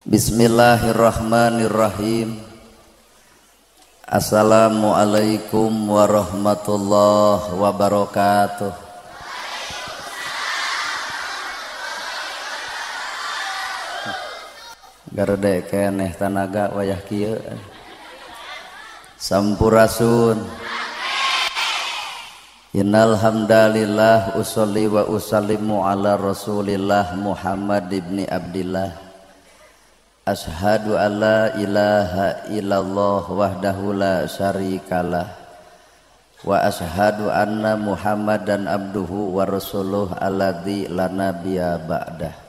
Bismillahirrahmanirrahim. Assalamualaikum warahmatullahi wabarakatuh. Garde keneh tanaga wayah kieu. Sampurasun. Innal hamdalillah usolli wa usallimu ala Rasulillah Muhammad ibni Abdillah. Ashhadu an la ilaha illallah wahdahu la syarikalah wa ashhadu anna Muhammadan abduhu wa rasuluh alladzi la nabiyya ba'dah.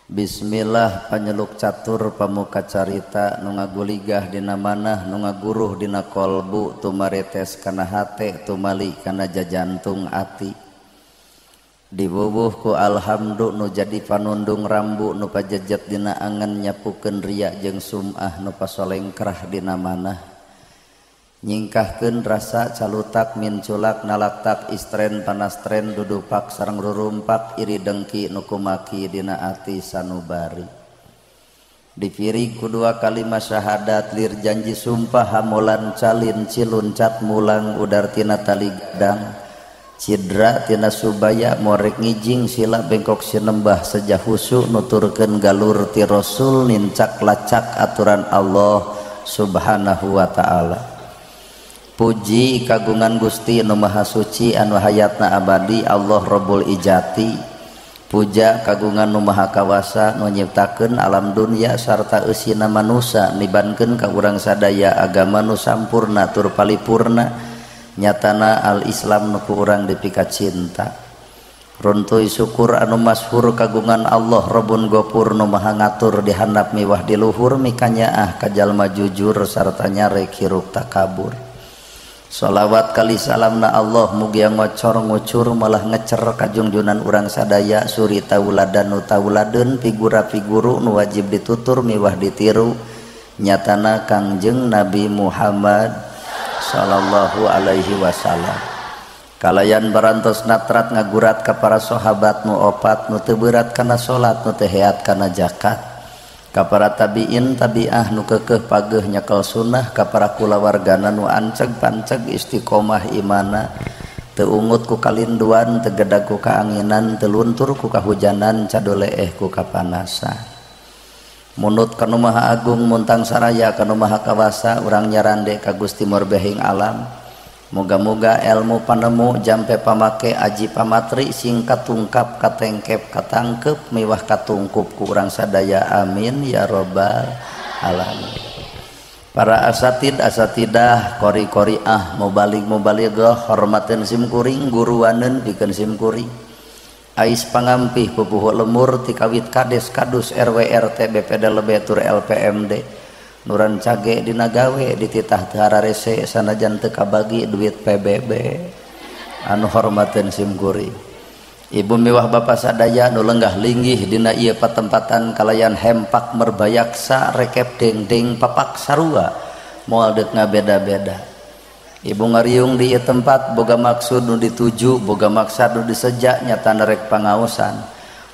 Bismillah panyeluk catur pamuka carita nu ngaguligah dina manah nu ngaguruh dina kolbu tumaretes kana hate tumali kana jajantung ati. Dibubuh ku alhamdu nu jadi panundung rambu nu pajejet dina angan nyapukeun riya jeung sum'ah nu pasolengkrah dina manah nyingkahkeun rasa calutak minculak nalaktak istren panastren dudupak sareng rurumpak iri dengki nu kumaki dina ati sanubari dipirig ku dua kalimat syahadat lir janji sumpah hamulan calin ciluncat mulang udar tina tali gadang cidra tina subaya morek ngijing sila bengkok sinembah sejahusu nuturkeun galur ti rasul nincak lacak aturan Allah subhanahu wa ta'ala. Puji kagungan Gusti nu maha suci anu hayatna abadi Allah Rabbul Ijati. Puja kagungan nu maha kawasa nu nyiptakeun alam dunya sarta eusina manusia nibankeun ka urang sadaya agama nu sampurna tur palipurna nyatana al-Islam nu ku urang dipika cinta. Runtuy syukur anu masyhur kagungan Allah Rabbun Ghafur nu maha ngatur di handap miwah di luhur mikanyaah ka jalma jujur sarta nyarek hiruk takabur. Shalawat kali salamna Allah mugi ngocor ngucur malah ngecer ka junjunan urang sadaya suri tauladan nu tauladeun figura-figuru nu wajib ditutur miwah ditiru nyatana Kangjeng Nabi Muhammad sallallahu alaihi wasallam. Kalayan barantos natrat ngagurat ka para sahabat nu opat nu teu beurat kana salat nu teu heat kana zakat, ka para tabiin tabiah nu keukeuh pageuh nyekel sunnah, ka para kulawargana nu anceg panceg istiqomah imana teu ungut ku kalinduan teu gedag ku kaanginan teu luntur ku kahujanan cadoleeh ku kapanasan. Munut kanu maha agung muntang saraya kanu maha kawasa urang nyarande ka Gusti Murbehing alam. Moga-moga ilmu panemu jampe pamake aji pamatri sing katungkap katengkep katangkep miwah katungkup ku urang sadaya amin ya robbal alamin. Para asatidah qori-qoriah mubalig-mubalighah hormateun simkuring guruaneun pikeun simkuring. Ais pangampih pupuh lemur ti kawit kades kadus RW RT BPD Lebetur LPMD nuran cage dina gawe dititah teu hararese sanajan teu kabagi duit PBB anu hormateun simkuring. Ibu miwah bapa sadaya nu lenggah linggih dina ieu patempatan kalayan hempak merbayaksa rekep dengdeng papak sarua moal deuk ngabeda-beda. Ibu ngariung di tempat boga maksud nu dituju boga maksud nu disejak nyata nerek pangaosan.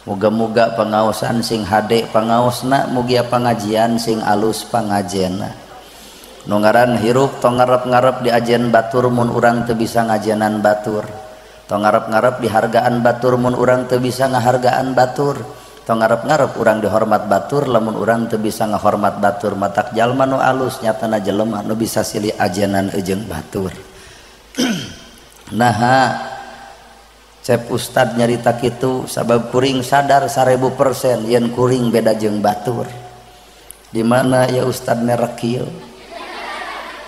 Muga-muga pangaosan sing hade pangaosna mugia pangajian sing alus pangajena. Nu ngaran hirup tong ngarep-ngarep di ajen batur mun urang teu bisa ngajenan batur. Tong ngarep-ngarep dihargaan batur mun urang teu bisa ngahargaan batur. Tong ngarep-ngarep urang dihormat batur lamun urang teu bisa ngahormat batur matak jalma nu alus nyatana jelema nu bisa silih ajenan ejeung batur. Naha cep ustad nyarita kitu sabab kuring sadar 1000% yen kuring beda jeung batur. Di mana ya ustad merek kieu?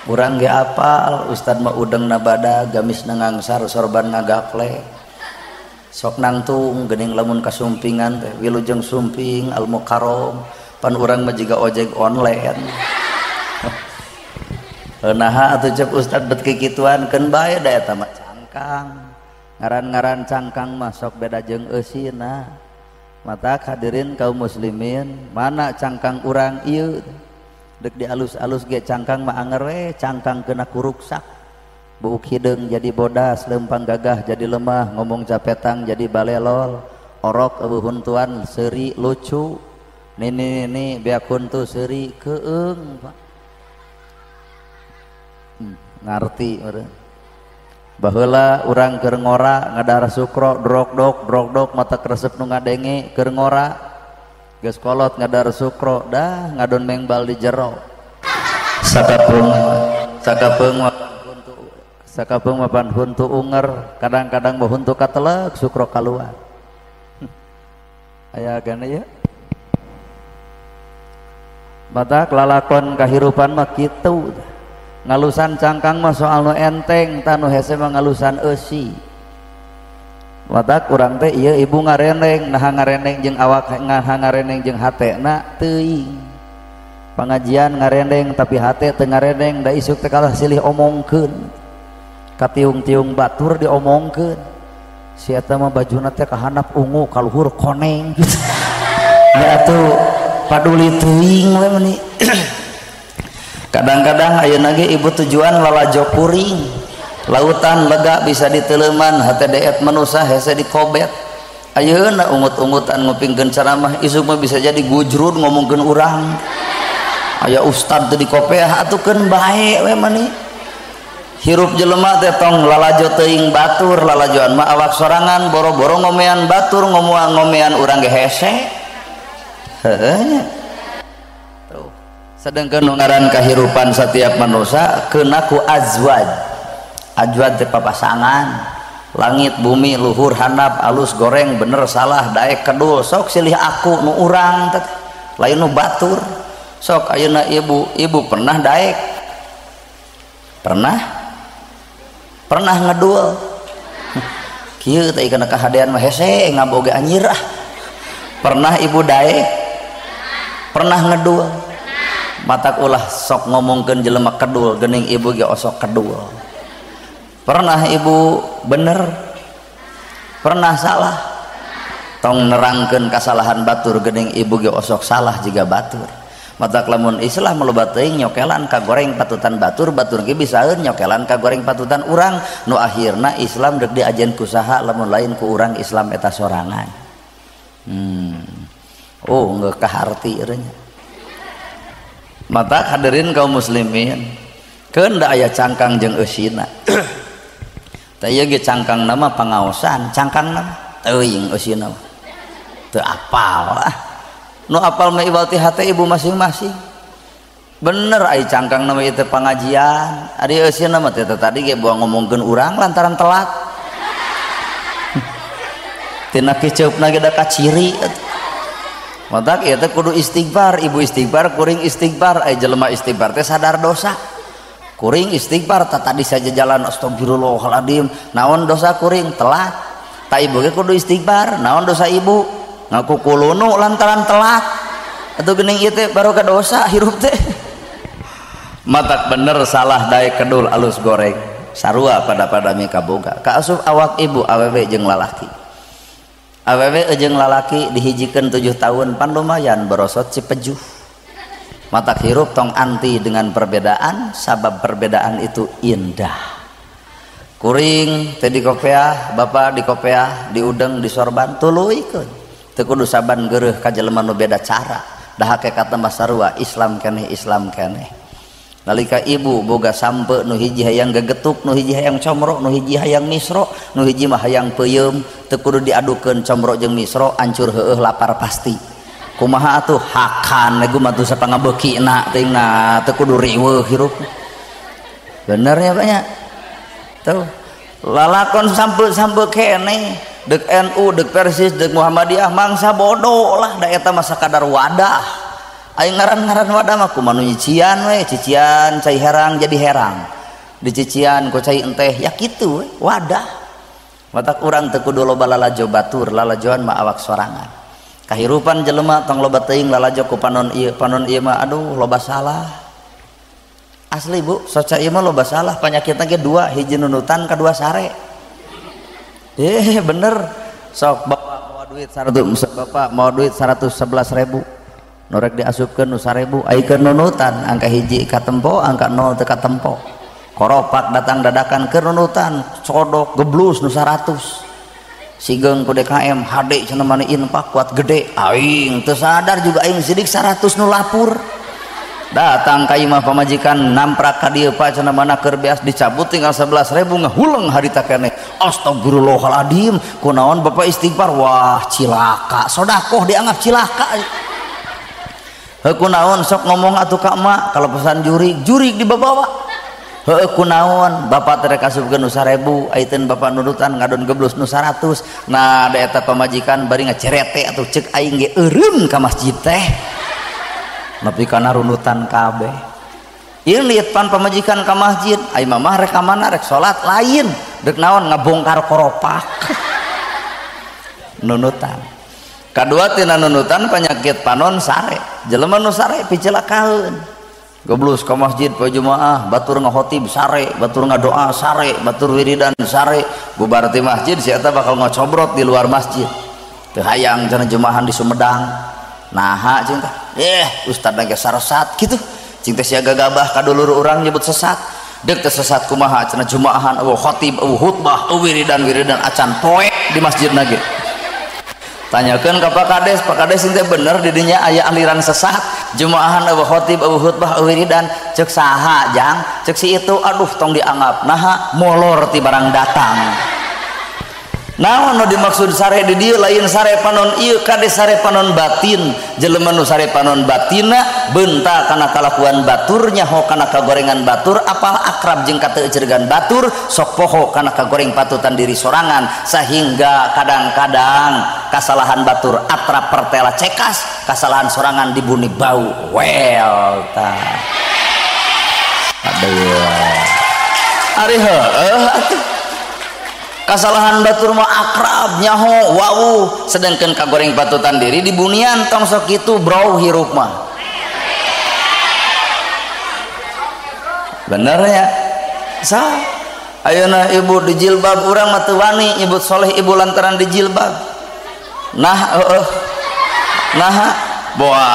Urang ge apal ustad mah udengna badag gamisna ngangsar sorban ngagaple. Sok nangtung geuning lamun kasumpingan teh wilujeng sumping al mukarrom pan urang mah jiga ojek online. Naha atuh cep ustad bet kikituan keun bae da eta mah cangkang. Ngaran-ngaran cangkang mah sok beda jeung eusina. Matak hadirin kaum muslimin, mana cangkang urang ieu? Deuk dialus-alus ge cangkang mah anger we, cangkang kena kuruksak. Buuk hideung jadi bodas, lempang gagah jadi lemah, ngomong capetang jadi balelol, orok eueuh huntuan seuri lucu, Nini beakun tuh seri keeng Pak. Ngarti orang baheula urang keur ngora ngadar sukro drok mata kresep nu ngadenge keur ngora geus kolot ngadar sukro dah ngadon mengbal di jero sakapeung mapan huntu unger kadang-kadang mah huntu katelek sukro kaluar aya gana ya mata lalakon kahirupan mah kitu ngalusan cangkang mah soal nu enteng tanu hese mah ngalusan eusi watak urang teh ieu ibu ngareneng nah ngareneng jeung awak ngareneng jeung hatena teuing pangajian ngareneng tapi hate teu ngareneng da isuk teh kalah silih omongkeun katiung-tiung batur diomongkeun si eta mah bajuna teh kahandap ungu kaluhur koneng gitu ya atuh paduli teuing we meni kadang-kadang ayeuna ge ibu tujuan lalajo kuring lautan lega bisa diteuleman hate deet manusa hese dikobet ayeuna ungut-ungutan ngupingkeun ceramah isuk mah bisa jadi gujrud ngomongkeun urang aya ustad teu dikopeah atukeun bae we mani hirup jelema teh tong lalajo teuing batur lalajoan mah awak sorangan boro-boro ngomean batur ngomean urang ge hese heuh nya sedangkan ngaran kahirupan setiap manusia kenaku azwaj teh papasangan langit bumi luhur handap alus goreng bener salah daek kedul sok silih aku nu urang teh lain nu batur sok ayeuna ibu pernah daek pernah ngedul kieu teh kana kahadean mah hese ngaboga anjir pernah ibu daek pernah ngedul matak ulah sok ngomongkeun jelema kedul geuning ibu ge osok kedul pernah ibu bener pernah salah tong nerangkeun kasalahan batur geuning ibu ge osok salah jiga batur matak lamun Islam maloba teuing nyokelan ka goreng patutan batur ge bisaeun nyokelan ka goreng patutan urang nu akhirna Islam deuk diajen ku saha lamun lain ku urang Islam eta sorangan geus kaharti eureun mata hadirin kaum muslimin keun da aya cangkang jeung eusina teh ieu ge cangkang nama pangaosan cangkang nama teuing eusina teu apal nu apal mah ibalti hate ibu masing-masing bener ai cangkang nama ieu teh pangajian ari eusina mah teh tadi ge buang ngomongkeun urang lantaran telat tina kiceupna ge da kaciri matak ieu teh kudu istighfar ibu istighfar kuring istighfar ai jelema istighfar teh sadar dosa kuring istighfar tadi saja jalan astagfirullahaladzim naon dosa kuring telat ta ibu ge kudu istighfar naon dosa ibu ngaku kulunu lantaran telat atuh geuning ieu teh baru ka dosa hirup teh matak bener salah daek kedul alus goreng sarua pada mika boga kaasup awak ibu awewe jeung lalaki awewe jeung lalaki dihijikeun 7 tahun pan lumayan berosot cipejuh matak hirup tong anti dengan perbedaan sabab perbedaan itu indah kuring teh dikopeah bapak dikopeah diudeng disorban tuluikeun teu kudu saban geureuh ka jelema nu beda cara da hakikat mah sarua Islam keneh nalika ibu boga sampe nu hiji hayang gegetuk nu hiji hayang comro nu hiji hayang misro nu hiji mah hayang peuyeum teu kudu diadukeun comro jeung misro ancur heueuh lapar pasti kumaha atuh hakan nego mah tuh sapangabeukina teuing na teu kudu riweuh hirup bener ya Pak nya tuh lalakon sampe keneh deuk NU deuk Persis deuk Muhammadiyah mangsa bodoh lah da eta mah sakadar wadah aing ngaran-ngaran wadah mah kumaha nu nyician we cician cai herang jadi herang dicician ku cai enteh ya kitu we wadah matak urang teu kudu loba lalajo batur lalajoan mah awak sorangan kahirupan jelema tong loba teuing lalajo ku panon ieu mah aduh loba salah asli bu soca ieu mah loba salah panyakitna ge 2 hiji nunutan kadua sare bener sok bapak mau duit 111.000 norek diasupkeun nu 1.000 aikeun nunutan angka hiji ka tempo angka 0 teu ka tempo koropak datang dadakan keur nunutan codok geblus nu 100 Sigeng ku DKM HD cenah mana infak kuat gede aing teu sadar juga aing sidik 100 nu lapur datang ka imah pamajikan namprak ka dieu Pak cenah mana keur beas dicabut tinggal 11.000 ngahuleng harita keneh astagfirullahaladzim kunaon Bapak istighfar wah cilaka sodakoh dianggap cilaka kunaon sok ngomong atuh ka emak kalau pesan jurig dibawa kunaon Bapak teh kasupkeun nu 1.000 ayeuna Bapak nurutan ngadon geblus nu 100 nah da eta pamajikan bari ngacerete atuh ceuk aing ge eureun ka masjid teh nepi kana runutan kabeh ieu liat pan pamajikan ka masjid ai mah rek ka mana rek salat lain deuk naon ngabongkar koropak nunutan kadua tina nunutan penyakit panon sare jelema nu sare picilakaeun goblus ke masjid poe Jumaah batur ngahotib sare batur ngadoa sare batur wiridan sare bubar ti masjid si eta bakal ngocobrot di luar masjid teu hayang cenah jumaahan di Sumedang naha cing teh ustadna ge saresat kitu cing teh sia gagabah ka dulur urang nyebut sesat deuk teh sesat kumaha cenah jumaahan eueuh khatib eueuh khutbah wiridan acan poe di masjidna ge tanyakeun ka Pak Kades teh bener di dinya aya aliran sesat jumaahan eueuh khatib eueuh khutbah eueuh wiridan ceuk saha jang ceuk si itu aduh tong dianggap naha molor ti barang datang naon nu dimaksud sare di dieu lain sare panon ieu kades sare panon batin jelema nu sare panon batinna beunta kana kalakuan batur nyaho kana kagorengan batur apal akrab jeung kateu cergan batur sok poho kana kagoreng patutan diri sorangan sehingga kadang-kadang kasalahan batur atrap pertela cekas kasalahan sorangan dibuni bau well ta aduh ari heueuh kasalahan batur mah akrab nyaho wau sedangkan kagoreng patutan diri di bunian tong sok kitu bro hirup mah bener ya sah ayeuna ibu di jilbab urang mah teu wani ibu soleh ibu lantaran di jilbab nah bawa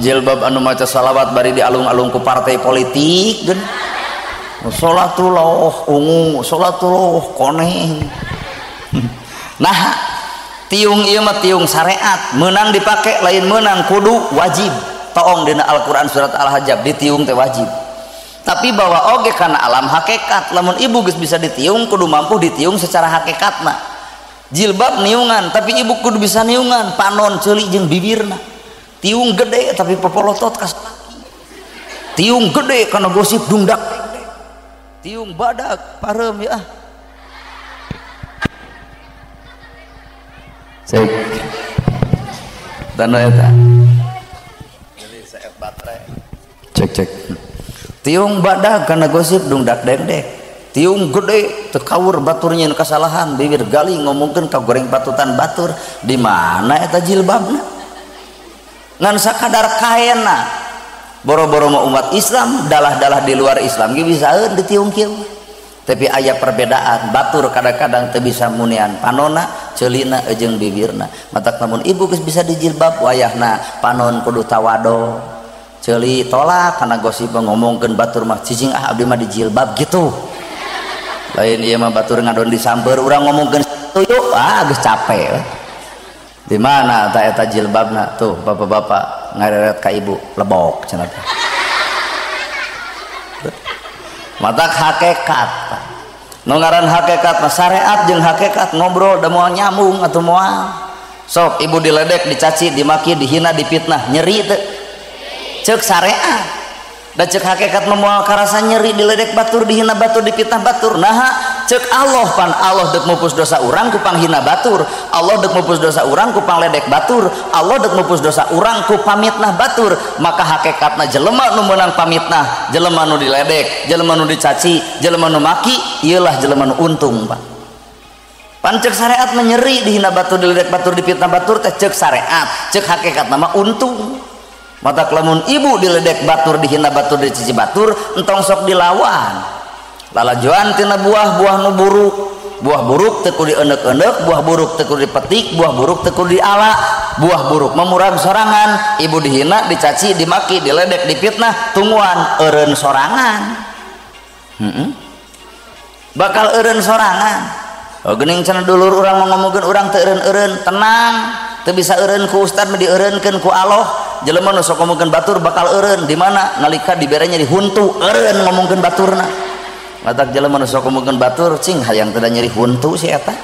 jilbab anu maca salawat bari dialung-alung ku partai politik gen sholatullah ungu sholatullah koneng nah tiung ieu mah tiung syariat menang dipake lain menang kudu wajib toong dina Al-Qur'an surat Al-Hajjab ditiung teh wajib tapi bawa oge kana alam hakikat lamun ibu geus bisa ditiung kudu mampu ditiung secara hakikatna jilbab niungan tapi ibu kudu bisa niungan panon ceuli jeung bibirna tiung gede tapi popolotot kas tiung gede kana gosip dungdak tiung badak parem ya cek dana eta jadi saya baterai cek tiung badak karena gosip dungdak dek tiung gede tekawur baturnya kesalahan bibir gali ngomongkeun ka goreng patutan batur di mana eta jilbabna ngan sakadar kaena boro-boro mau umat Islam dalah-dalah di luar Islam ge bisa ditiung kieu tapi aya perbedaan batur kadang-kadang teu bisa munian panonna ceulina jeung bibirna matak namun ibu geus bisa dijilbab wayahna panon kudu tawado ceuli tolak kana gosip ngomongkeun batur mah cicing abdi mah dijilbab gitu lain ieu mah batur ngadon disamper urang ngomongkeun tuyuk geus capek di mana eta jilbabna tuh bapak-bapak ngareret ka ibu lebok cenah matak hakikat nu ngaran hakikat mah syariat jeung hakikat ngobrol da moal nyambung atuh moal sok ibu diledek dicaci dimaki dihina dipitnah nyeri teu ceuk syariat da ceuk hakikat mah moal karasa nyeri diledek batur dihina batur dipitnah batur naha ceuk Allah pan Allah deuk mupus dosa urang ku panghina batur Allah deuk mupus dosa urang ku pangledek batur Allah deuk mupus dosa urang ku pamitnah batur maka hakikatna jelema nu meunang pamitnah jelema nu diledek jelema nu dicaci jelema nu maki ieulah jelema nu untung Pak pan ceuk syariat menyeri dihina batur diledek batur dipitnah batur teh ceuk syariat ceuk hakikatna mah untung mata lamun ibu diledek batur dihina batur dicaci batur entong sok dilawan lalajuan tina buah nu buruk buah buruk teu kudu dieuneup-eunup buah buruk teu kudu dipetik buah buruk teu kudu diala buah buruk memurag sorangan ibu dihina dicaci dimaki diledek dipitnah tungguan eureun sorangan bakal eureun sorangan geuning cenah dulur urang ngomongkeun urang teu eureun-eureun, tenang, teu bisa eureun ku ustad mah dieureunkeun ku Allah. Jelema nu sok ngomongkeun batur bakal eureun di mana nalika diberenya di huntu eureun ngomongkeun baturna. Matak jelema nu sok ngomongkeun batur cing hayang teu nyeri huntu si eta.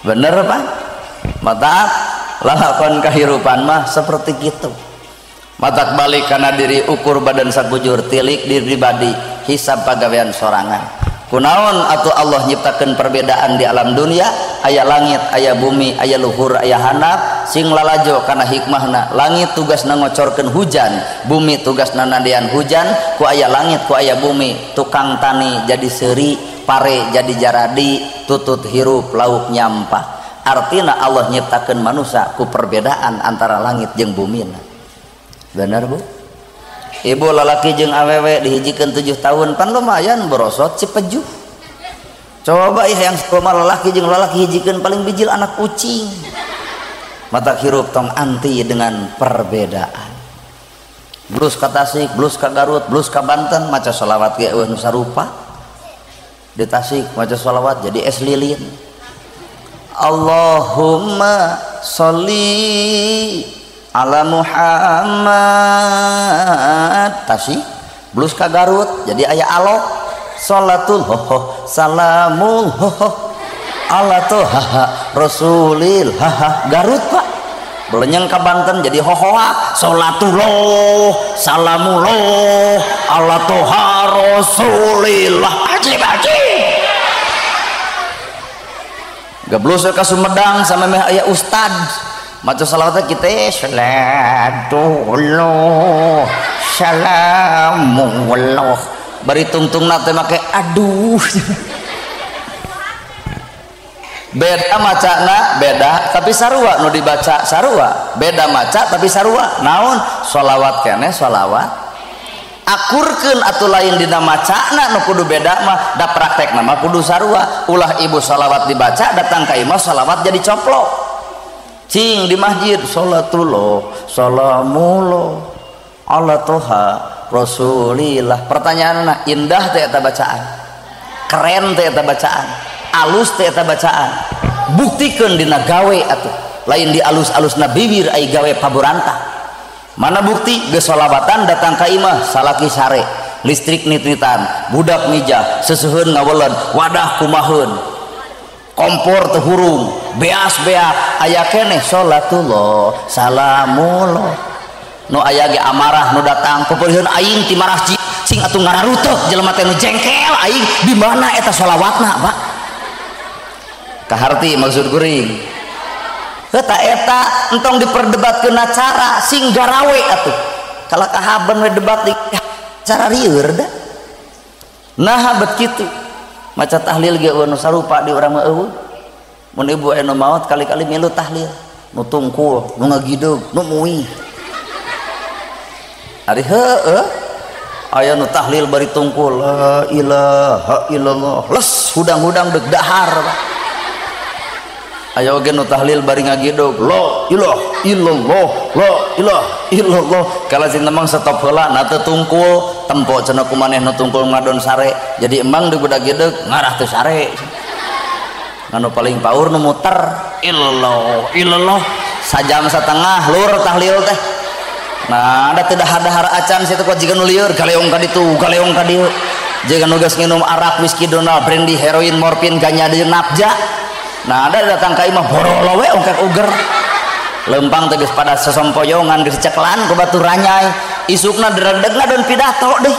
Bener Pak? Matak lalakon kahirupan mah seperti gitu. Matak balik kana diri ukur badan sakujur tilik diri pribadi hisab pagawean sorangan. Kunaon atuh Allah nyiptakeun perbedaan di alam dunia, aya langit, aya bumi, aya luhur, aya handap, sing lalajo kana hikmahna. Langit tugasna ngocorkeun hujan, bumi tugasna nandean hujan, ku aya langit, ku aya bumi, tukang tani jadi seuri, pare jadi jaradi, tutut hirup lauk nyampah. Artina Allah nyiptakeun manusia ku perbedaan antara langit jeung bumina. Benar Bu? Ibu lalaki jeung awewe dihijikeun 7 tahun pan lumayan borosot cipejuh. Coba yang sama lalaki jeung lalaki hijikeun paling bijil anak kucing. Mata hirup tong anti dengan perbedaan. Blus ka Tasik, blus ka Garut, blus ka Banten maca sholawat ge eueuh nu sarupa. Di Tasik maca sholawat jadi es lilin. Allahumma sholli ala Muhammad. Tasik blus ka Garut jadi aya alok sholatul hoho salamul hoho ala toha rasulil haha Garut Pak. Belenyang ka Banten jadi hohoa sholatullah salamullah ala toha rasulillah ajib gablus ka Sumedang sama meh aya ustad maca salawat kita salatullah salamullah bari tungtungna teh make aduh. Beda macana beda tapi sarua nu dibaca sarua, beda maca tapi sarua. Naon sholawat keneh sholawat akurkeun atuh lain dina macana nu kudu beda mah da praktekna mah kudu sarua. Ulah ibu sholawat dibaca datang ka imam sholawat jadi coplok cing di masjid sholatullah salamullah ala toha rasulillah. Pertanyaanna indah teh eta bacaan, keren teh eta bacaan, alus teh eta bacaan, buktikeun dina gawe atuh lain di alus-alusna bibir ai gawe paburanta. Mana bukti geus sholawatan datang ka imah salaki sare listrik nitnitan budak mijah seseuheun ngaweleun wadah kumaheun kompor teu hurung beas-beas aya keneh sholatullah salamullah. Nu aya ge amarah nu datang peupeulieun aing ti marah cing atuh ngararutek jelema teh nu jengkel aing di mana eta sholawatna Pak? Kaharti maksud kuring eta entong diperdebatkeun cara sing garawe atuh kalau kahaben we debat di cara rieur da nah bet kitu maca tahlil ge nu sarupa di urang mah eueuh mun ibu anu maot kali-kali milu tahlil nu tungkul nu ngagideug nu muih ari heueuh aya nu tahlil bari tungkul la ilaha illallah les hudang-hudang deug dahar aya oge nu tahlil bari ngagidog la ilaha illallah la ilaha illallah kala sing nemang stop heula na teu tungkul tempo cenah kumaneh nu tungkul ngadon sare jadi emang di budak gideg ngarah teu sare anu paling paur nu muter illallah illallah sajam satengah lur tahlil teh nah ada teu dahar-dahar acan situ kok jiga nu lieur galeong ka ditu galeong ka dieu jiga nu geus nginum arak whisky donal brandy heroin morfin ganja jeung nafja. Nah ada datang ka imah borolo we ongkek uger lempang tegas pada sesompoyongan geus ceklan ku batu ranyai isukna deregdeg ngadon pidato deh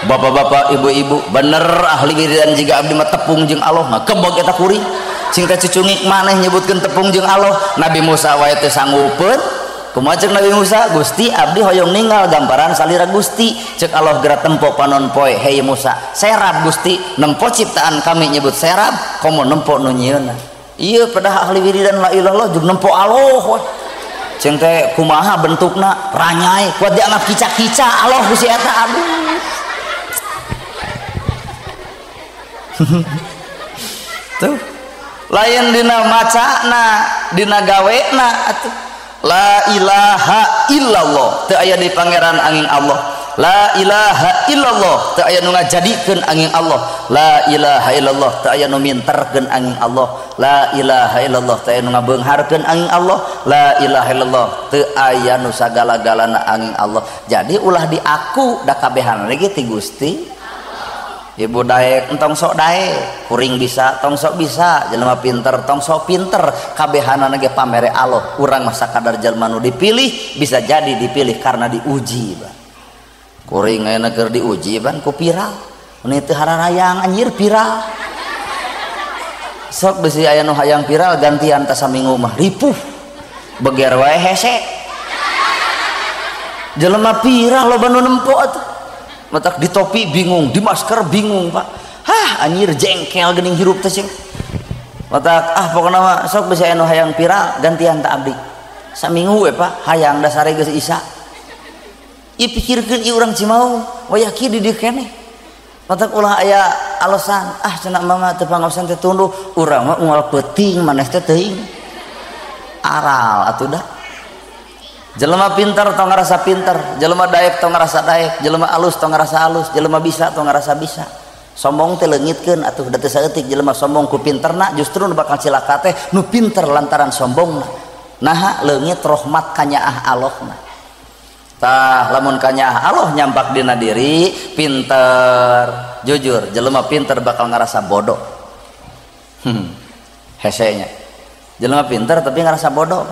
bapak-bapak ibu-ibu bener ahli wiridan jiga abdi mah tepung jeung Allah mah kebog eta kuring sing teh cucungik maneh nyebutkeun tepung jeung Allah. Nabi Musa wae teh sanggupeun kumaha ceuk Nabi Musa Gusti abdi hoyong ninggal gambaran salira Gusti ceuk Allah geura tempo panon poe hei Musa serab Gusti nempo ciptaan kami nyebut serab komo nempo nu nyieunna ieu padahal ahli wiridan la ilaha illallah jeung nempo Allah ceung teh kumaha bentukna ranyai kuat dianggap kica-kica Allah ku si eta aduh tuh lain dina macana dina gawena atuh la ilaha illallah teu aya di pangeran angin Allah la ilaha illallah teu aya nu ngajadikeun angin Allah, la ilaha illallah teu aya nu minterkeun angin Allah, la ilaha illallah teu aya nu ngabeungharkeun angin Allah, la ilaha illallah teu aya nu sagala-galana angin Allah. Jadi ulah diaku da kabehan lagi ti Gusti Ibu daek entong sok daek, kuring bisa tong sok bisa, jelema pinter tong sok pinter, kabehanana ge pamere Allah. Urang mah sakadar jelema nu dipilih, bisa jadi dipilih karena diuji ban. Kuring ayeuna keur diuji ban ku viral, mun teu hararayang anjir viral. Sok bisi aya nu hayang viral gantian ta saminggu mah ripuh, beger wae hese. Jelema viral loba nu nempo atuh. Matak di topi bingung, di masker bingung pak. Hah anjir jengkel geuning hirup teh cing. Matak pokona mah sok bisa anu hayang viral gantian ta abdi. Saminggu we pak hayang dasare geus Isya. Ieu pikirkeun ieu urang Cimaung, waya kieu di dieu keneh. Matak ulah aya alasan, cenah mama teu pangaosan teh tunduh, urang mah unggal peuting maneh teh teuing. Aral atuh dah. Jelema pinter tong ngarasa pinter, jelema daek tong ngarasa daek, jelema alus tong ngarasa alus, jelema bisa tong ngarasa bisa. Sombong teh leungitkeun atuh da teu saeutik jelema sombong ku pinterna, justru nu bakal cilaka teh nu pinter lantaran sombongna. Naha leungit rahmat kanyaah Allahna. Tah lamun kanyaah Allah nyampak dina diri, pinter, jujur jelema pinter bakal ngarasa bodoh. Hesenya. Jelema pinter tapi ngarasa bodoh.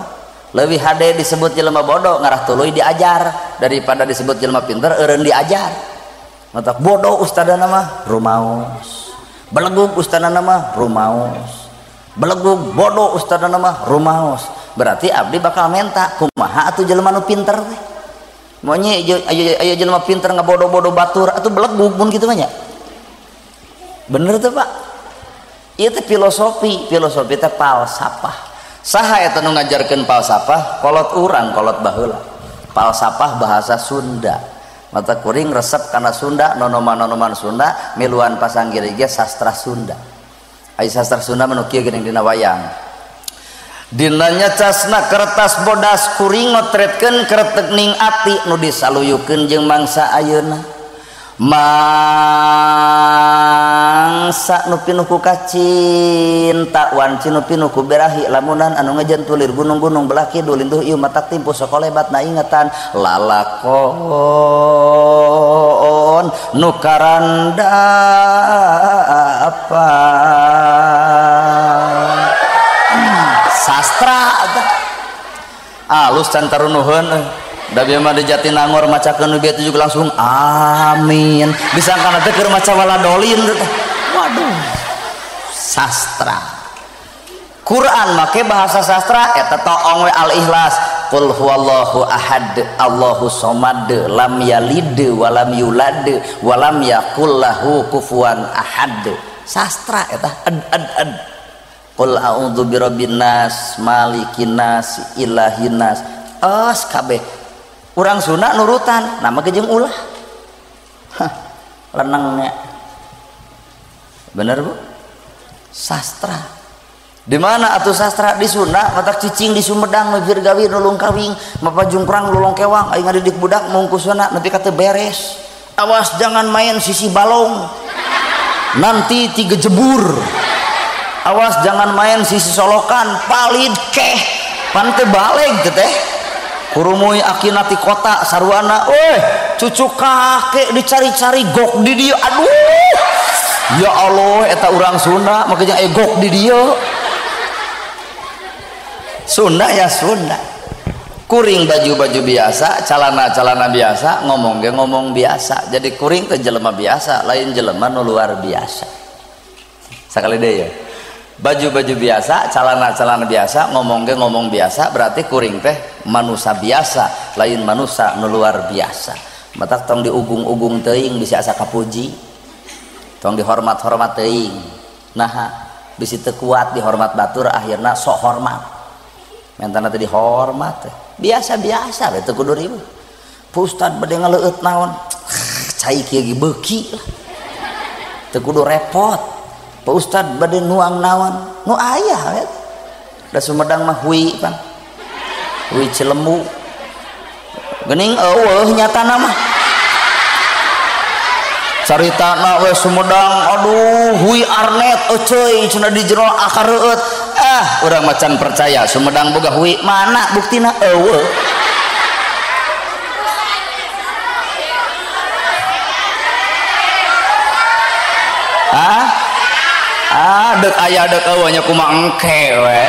Lebih hade disebut jelema bodoh ngarah tuluy diajar daripada disebut jelema pinter eureun diajar. Matak bodoh ustadana mah rumaos, belegug ustadana mah rumaos, belegug bodoh ustadana mah rumaos. Berarti abdi bakal menta kumaha atuh jelema nu pinter teh. Moanye aya jelema pinter ngabodoh-bodoh batur atuh belegug mun kitu mah nya. Bener teh Pak. Ieu teh filosofi teh falsafah. Saha eta nu ngajarkeun falsafah? Kolot urang kolot baheula. Falsafah bahasa Sunda. Mata kuring resep kana Sunda, nonoman Sunda, miluan pasanggiri ge sastra Sunda. Ai sastra Sunda manu kieu geuning dina wayang. Dina nyacasna kertas bodas kuring ngotretkeun keretek ning ati nu disaluyukeun jeung mangsa ayeuna. Mangsa nu pinuh ku kacinta wanci nu pinuh ku berahi lamunan anu ngajantulir gunung-gunung belah kidul induh ieu matak timpu sakolebatna ingatan lalakon nu karanda apa sastra alus can tarunuheun da bieu mah di Jatinangor macakeun nu bieu juga langsung amin. Disangkana teh keur maca waladolin teh. Waduh. Sastra. Quran make bahasa sastra eta toong we Al-Ikhlas. Qul huwallahu ahad, Allahu somad, lam yalid wa lam yulad wa lam yakul lahu kufuwan ahad. Sastra eta ad. Qul a'udzu birabbin nas, malikin nas, ilahin nas. Kabeh urang Sunda nurutan nama ke jeung ulah. Lenengnya bener Bu. Sastra di mana atuh sastra di Sunda matak cicing di Sumedang lebir gawi nulung kawing mapajung perang lulung kewang aing ngadidik budak mungkusna nepi ka teu beres. Awas jangan main sisi balong nanti 3 jebur. Awas jangan main sisi solokan palid keh pan teu baleg teh. Kurumuy akinati kota sarwana cucu kakek dicari-cari gok di dia. Aduh ya Allah eta urang Sunda makanya gok di dia. Sunda ya Sunda. Kuring baju-baju biasa, celana biasa, ngomong biasa. Jadi kuring teh jelema biasa, lain jelema nu luar biasa. Sakali deui ya. Baju-baju biasa, celana biasa, ngomong biasa, berarti kuring teh manusia biasa, lain manusia nu luar biasa. Matak tong diugung-ugung teuing bisa asa kapuji. Tong dihormat-hormat teuing. Nah, bisi teu kuat dihormat batur akhirna sok hormat. Mentana teh dihormat teh. Biasa-biasa we teu kudu ribut. Pu Ustad bade ngaleueut naon? Cai kieu ge beuki lah. Teu kudu repot. Pak Ustad bade nuang naon nu aya we da Sumedang mah hui pan hui Cilembu geuning eueuh nyatana mah caritana we Sumedang aduh hui arnet euy cenah di jero akareut urang macan percaya Sumedang boga hui mana buktina eueuh dek aya dek eueuh nya kumaha engke we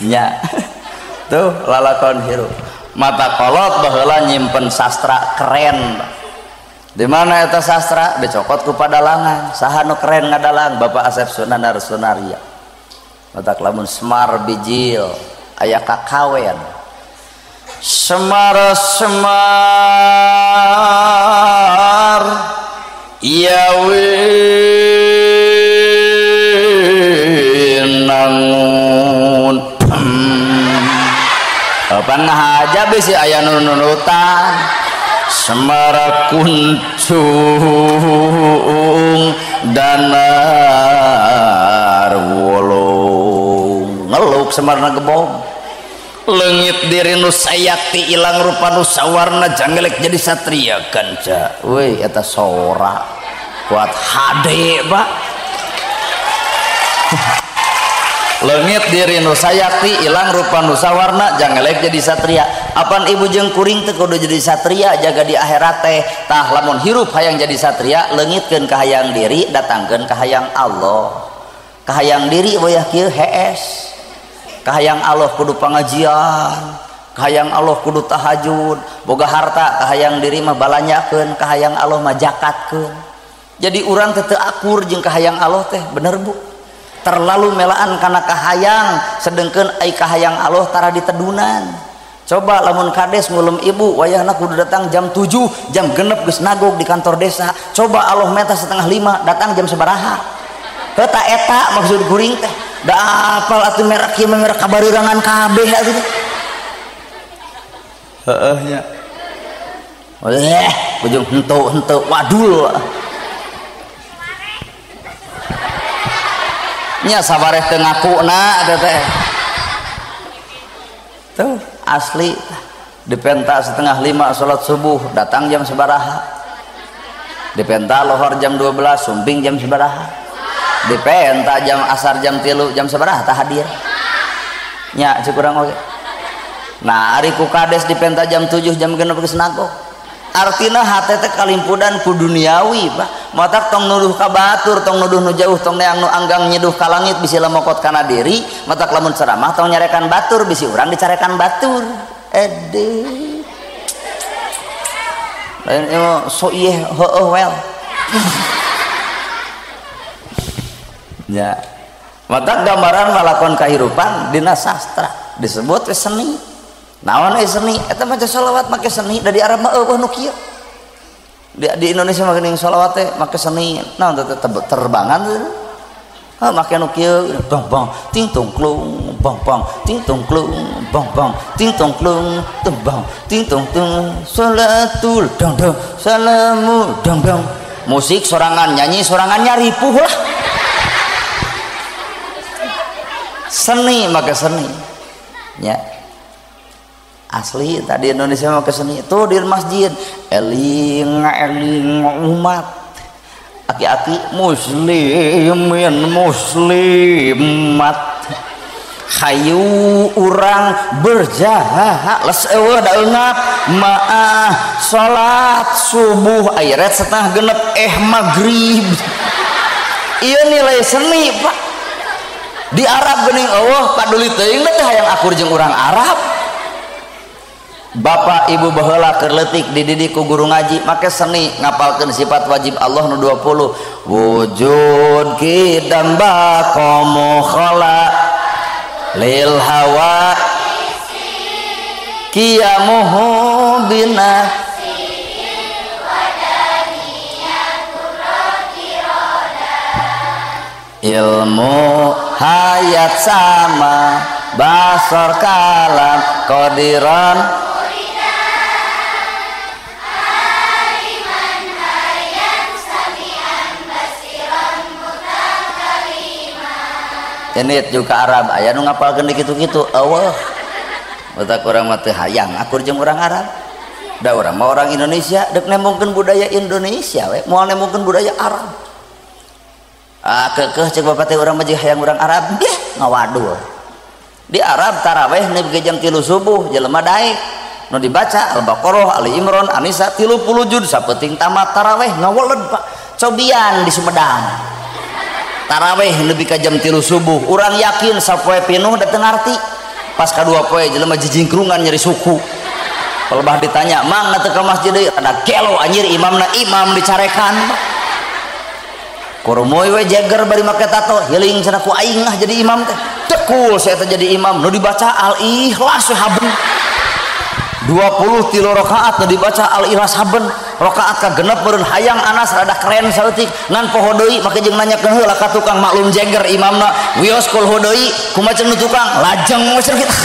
nya tuh lalakon hirup mata kolot baheula nyimpen sastra keren di mana eta sastra dicokot ku padalangan saha nu keren ngadalang Bapak Asep Sunanar Sunaria mata lamun Semar Bijil aya kakawen Semar Semar nangun pan ngahaja bisi aya nunutan Semar kuncung danar wolong ngeluk Semar nagebom leungit diri nu sayakti ilang rupa nu sawarna janggelek jadi satria kanca weh eta sora kuat HD Pak leungit diri nu sayakti ilang rupa nu sawarna janggelek jadi satria apan ibu jeung kuring teu kudu jadi satria jaga di akhirat teh tah lamun hirup hayang jadi satria leungitkeun ka hayang diri datangkeun ka hayang Allah ka hayang diri wayah kieu hees kahayang Allah kudu pengajian kahayang Allah kudu tahajud boga harta kahayang diri mah balanyakeun kahayang Allah mah zakatkeun jadi urang teu akur jeung kahayang Allah teh bener Bu terlalu melaan kana kahayang sedengkeun ai kahayang Allah tara ditedunan coba lamun kades ngulum ibu wayahna kudu datang jam 7 jam genep geus nagog di kantor desa coba Allah meta 4:30 datang jam sabaraha heuh eta maksud kuring teh da apal atuh merek ieu merek kabarirangan kabeh atuh heeh nya ujung henteu wadul nya sabareh teu ngakuna eta teh tuh asli dipenta 4:30 salat subuh datang jam sabaraha dipenta lohor jam 12 sumping jam sabaraha dipenta jam asar jam 3 jam sabaraha tah hadir nya cek urang oge nah ari ku kades dipenta jam 7 jam genep geus nagok artina hate teh kalimpudan ku duniawi Pak matak tong nuduh ka batur tong nuduh nu jauh tong neang nu anggang nyeduh ka langit bisi lemokot kana diri matak lamun ceramah tong nyarekan batur bisi urang dicarekan batur ede lain so ieu heueuh wel ya mata gambaran ngalakon kahirupan dina sastra disebut seni naon seni eta mah sholawat make seni da di Arab mah eueuh nu kieu di Indonesia mah geuning sholawat teh make seni naon teh terbangan teh make nu kieu bang bang ting tong klung bang bang ting tong klung bang bang ting tong klung tembang ting tong tung salatul dang dang salamu dang dang musik sorangan nyanyi sorangannya ripuh lah seni maka seni ya asli tadi Indonesia maka seni itu di masjid eling umat aki-aki muslimin muslimat hayu urang berjaha les eueuh da eungap maah salat subuh ayat setengah genep maghrib ieu nilai seni Pak di Arab geuning eueuh paduli teuing teh hayang akur jeung urang Arab Bapak Ibu baheula keur leutik dididik ku guru ngaji make seni ngapalkeun sifat wajib Allah nu 20 wujud kidam baqamu khala lil hawa qiyamuhu bina ilmu hayat sama basar kalam qadiran ini juga Arab aya nu ngapalkeun kitu-kitu eueuh mata urang mah teu hayang akur jeung urang Arab Da orang mah orang Indonesia dek nemongkeun budaya Indonesia we, moal nemongkeun budaya Arab. Kekeh cek bapak teh urang mah hayang urang Arab geh ngawadul. Di Arab taraweh nepi jam 3 subuh jelema daek nu dibaca Al-Baqarah, Ali Imran, An-Nisa 30 juz sapenting tamat taraweh ngaweled Pak. Cobian di Sumedang. Taraweh nepi ka jam 3 subuh. Urang yakin sapoe pinuh da teu ngarti. Pas kadua poe jelema jijingkrungan nyeri suku. Pelebah ditanya, "Mang teu ka masjid deui?" Ada gelo anjir imamna imam dicarekan. Kurumoy we jeger bari make tato, heuling cenah ku aing ah jadi imam teh. Tekul saya teh jadi imam nu dibaca Al-Ikhlas we haben. 23 rakaat nu dibaca Al-Ikhlas haben. Rakaat ka genep meureun hayang Anas rada keren saeutik ngan poho deui make jeung nanyakeun heula ka tukang maklum jeger imamna, "Wios kulhu deui kumaha cenah tukang?" Lajeng we cenah kitu.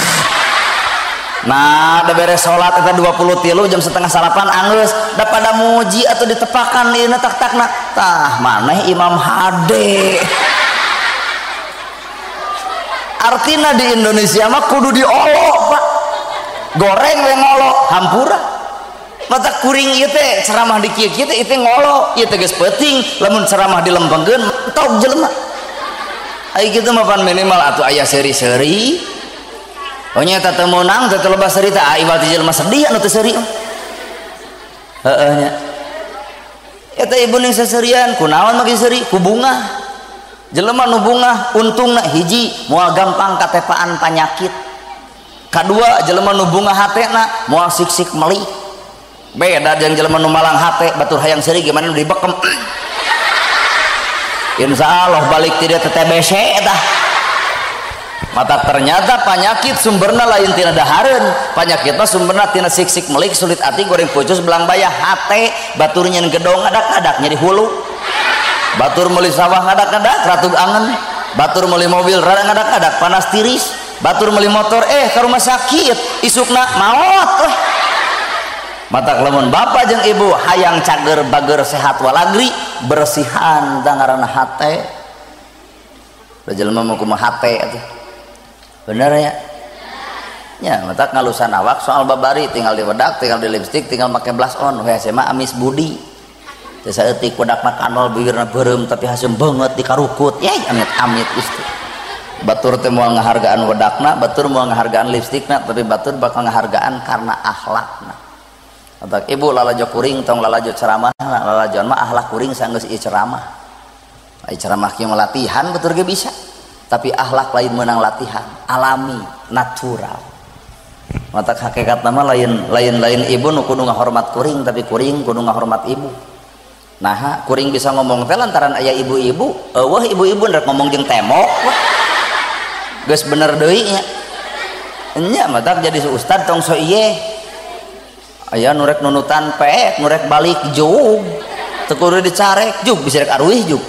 Nah, da beres salat eta 23 jam 6:30 anggeus da pada muji atau ditepakan dieuna tak-takna. Tah maneh Imam Hade. Artina di Indonesia mah kudu diolo, Pak. Goreng we ngolo, hampura. Mata kuring ieu teh ceramah di kieu teh ieu ngolo, ieu teh geus peuting, lamun ceramah dilempengkeun tok jelema. Ai kitu mah pan minimal atuh aya seri-seri. Oh nyata teu meunang teu loba seri teh ai bati jelema sedih anu teu seri. Heeh nya. Eta ibu ning saserian kunaon make seri ku bunga. Jelema nu bunga untungna hiji moal gampang katepaan panyakit. Kadua jelema nu bunga hatena moal sik-sik meuli. Beda jeung jelema nu malang hate batur hayang seri gimana nu dibekem. Insyaallah balik ti dieu teh TBC eta. Mata ternyata penyakit sumberna lain tina dahareun, penyakitna sumberna tina sik-sik melik sulit ati goreng pucus belang bayah hate batur nyen gedong ngadak-ngadak nyeri hulu, batur meuli sawah ngadak-ngadak ratug angen, batur meuli mobil rada ngadak-ngadak panas tiris, batur meuli motor ka rumah sakit isukna maot. Mata lamun bapak jeung ibu hayang cager bager sehat walagri bersihan da ngaranna hate. Da jelema mah kumaha hate atuh. Bener ya? Ya, mata ngalusan awak soal babari tinggal diwedak, tinggal di lipstik, tinggal pakai blush on. Weh SMA amis budi. Teu saeutik wedakna kanol bibirna beureum tapi haseum beungeut dikarukut. Yai amit-amit Gusti. Batur teh moal ngahargaan wedakna, batur moal ngahargaan lipstikna, tapi batur bakal ngahargaan karena akhlakna. Atak ibu lalajo kuring tong lalajo ceramah, lalajoan mah akhlak kuring sanggeus ieu ceramah. Ai ceramah kieu latihan batur ge bisa. Tapi akhlak lain menang latihan alami natural. Mata hakikat nama lain ibu nu kudu ngahormat kuring tapi kuring kudu ngahormat ibu. Nah kuring bisa ngomong teh lantaran aya ibu-ibu eueuh ibu-ibu rek ngomong jeung temok geus bener deui nya. Nya mata jadi ustad tong so ieu aya nu rek nunutan pek nu rek balik jug teu kudu dicarek jug bisa rek aruih jug.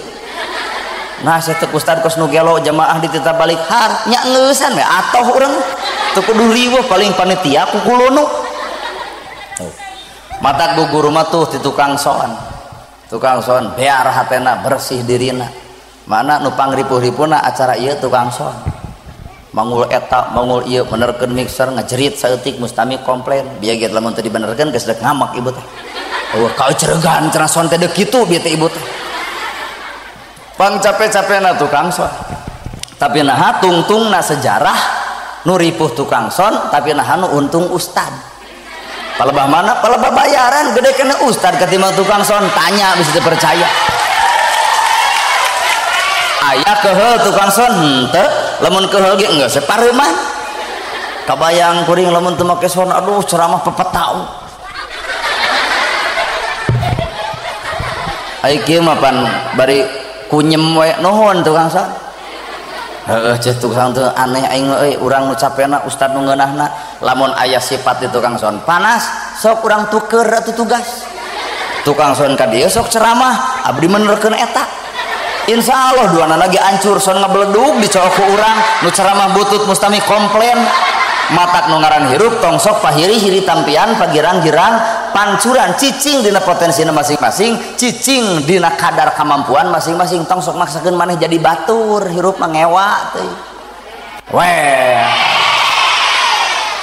Nah saya teu ustad kos nu gelo jamaah dititah balik har nya ngeusan we atoh urang teu kudu riweuh paling panitia ku kulunu. Mata guguru mah tuh ti tukang soan bear hatena bersih dirina. Mana nu pangripuh-ripuhna acara ieu tukang soan. Mangul eta mangul ieu benerkeun mixer ngajerit saeutik mustami komplain. Bieu ge lamun teu dibenerkeun geus dek ngamak ibu teh. Eueuh ka ceregan cenah soan teh deuk kitu bieu teh ibu teh. Pang capek-capekna tukang son tapi nah tungtungna sejarah nu ripuh tukang son tapi nah nu untung ustad. Palebah mana? Palebah bayaran gede kena ustad ketimbang tukang son tanya bisa dipercaya. Aya keheul tukang son henteu lamun keheul ge enggeus sapareuman. Kabayang kuring lamun teu make son aduh ceramah pepetau. Ai kieu mah pan bari kunyem we nuhun tukang son. Heeh ceh tukang teu aneh aing euy urang nu capena ustad nu ngeunahna lamun aya sifat di tukang son panas sok urang tuker atuh tugas. Tukang son ka dieu sok ceramah abdi menerkeun eta. Insyaallah duana lagi ancur son ngabledug dicook ku urang nu ceramah butut mustami komplain. Matak nu ngaran hirup tong sok pahiri hiri tampian pagirang-girang pancuran cicing dina potensina masing-masing cicing dina kadar kemampuan masing-masing tong sok maksakeun maneh jadi batur hirup mah ngewa teh. Weh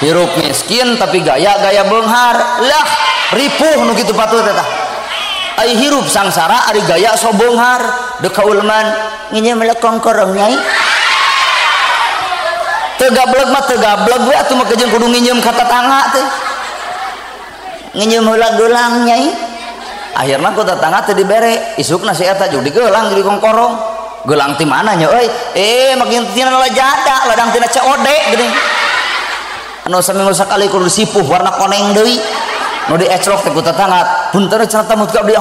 hirup miskin tapi gaya-gaya beunghar lah ripuh nu kitu patut eta ai hirup sangsara ari gaya so beunghar deuk kaulman nginjem lekong korong nyai teu gablek mah teu gablek we atuh mah kejeun kudu nginjem ka tetangga teh nginjem heula geulang nyai akhirna ku tetangga teu dibere isukna si eta jeung digeulang di kongkorong geulang ti mana nya euy makin tina lajada ladang tina COD geuning anu saminggu sakali kudu sipuh warna koneng deui nu diecrok teh ku tetangga punten cenah tamu ka abdi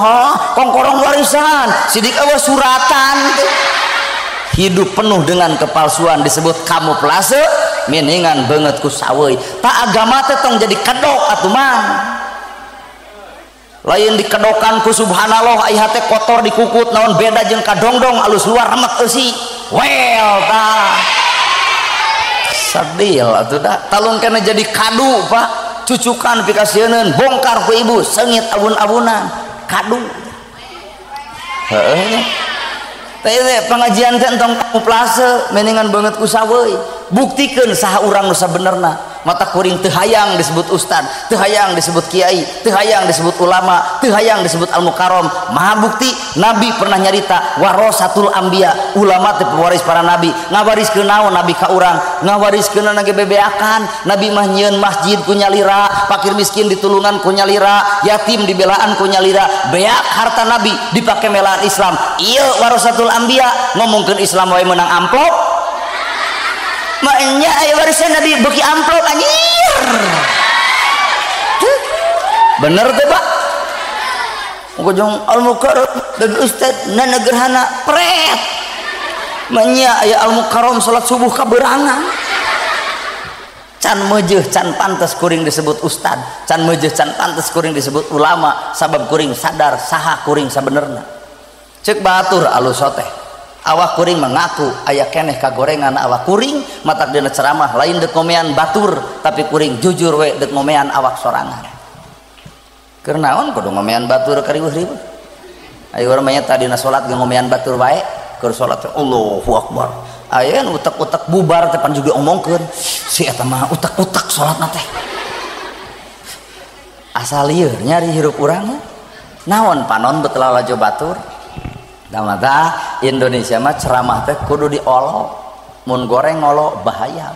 kongkorong warisan sidik eueuh suratan teh hidup penuh dengan kepalsuan disebut kamuflase meningan banget ku saweui tak agama teh tong jadi kedok atuh mah lain dikedokan ku subhanallah ai hate kotor dikukut naon beda jeung kadongdong alus luar remet eusi well tah sadil atuh da talung kana jadi kadu Pak cucukan pikasieun bongkar ku ibu seungit abun-abunan kadu heuh teh pengajian teh entong kamuflase meningan banget ku saweui buktikeun saha urang nu sabenerna mata kuring teu hayang disebut ustad teu hayang disebut kiai teu hayang disebut ulama teu hayang disebut al-mukarram maha bukti nabi pernah nyarita warasatul anbiya ulama teh pewaris para nabi ngawariskeun naon nabi ka urang ngawariskeun ge bebeakan nabi mah nyieun masjid ku nyalira fakir miskin ditulungan ku nyalira yatim dibelaan ku nyalira beak harta nabi dipake melaan Islam ieu warasatul anbiya ngomongkeun Islam wae meunang amplop maknya aya warisan nabi beuki amplop anjir bener teh Pak ujung al-mukarram dan ustad na negerhana pret maknya aya al-mukarram salat subuh kaberangan can meujeuh can pantes kuring disebut ustad can meujeuh can pantes kuring disebut ulama sabab kuring sadar saha kuring sabenerna ceuk batur alus teh awak kuring mengaku aya keneh kagorengan awak kuring matak dina ceramah lain deuk ngomean batur tapi kuring jujur we deuk ngomean awak sorangan keur naon kudu ngomean batur kariweuh-riweuh aya urang mah nya dina salat ge ngomean batur wae keur salat Allahu akbar aya nu utek-utek bubar teh pan juga omongkeun si eta mah utek-utek salatna teh asal ieu nyari hirup urang naon panon betul lajo batur damata Indonesia mah ceramah teh kudu diolo mun goreng ngolo bahaya